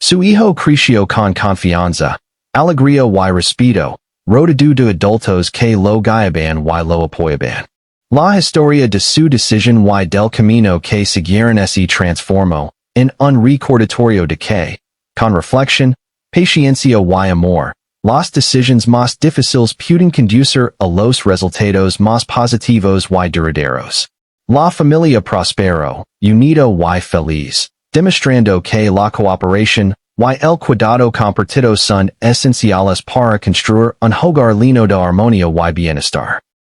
Su hijo creció con confianza, alegría y respeto, rodeado de adultos que lo guiaban y lo apoyaban. La historia de su decisión y del camino que siguieron se transformó en un recordatorio de que, con reflexión, paciencia y amor, las decisiones más difíciles pueden conducir a los resultados más positivos y duraderos. La familia prosperó, unido y feliz, demostrando que la cooperación y el cuidado compartido son esenciales para construir un hogar lleno de armonía y bienestar.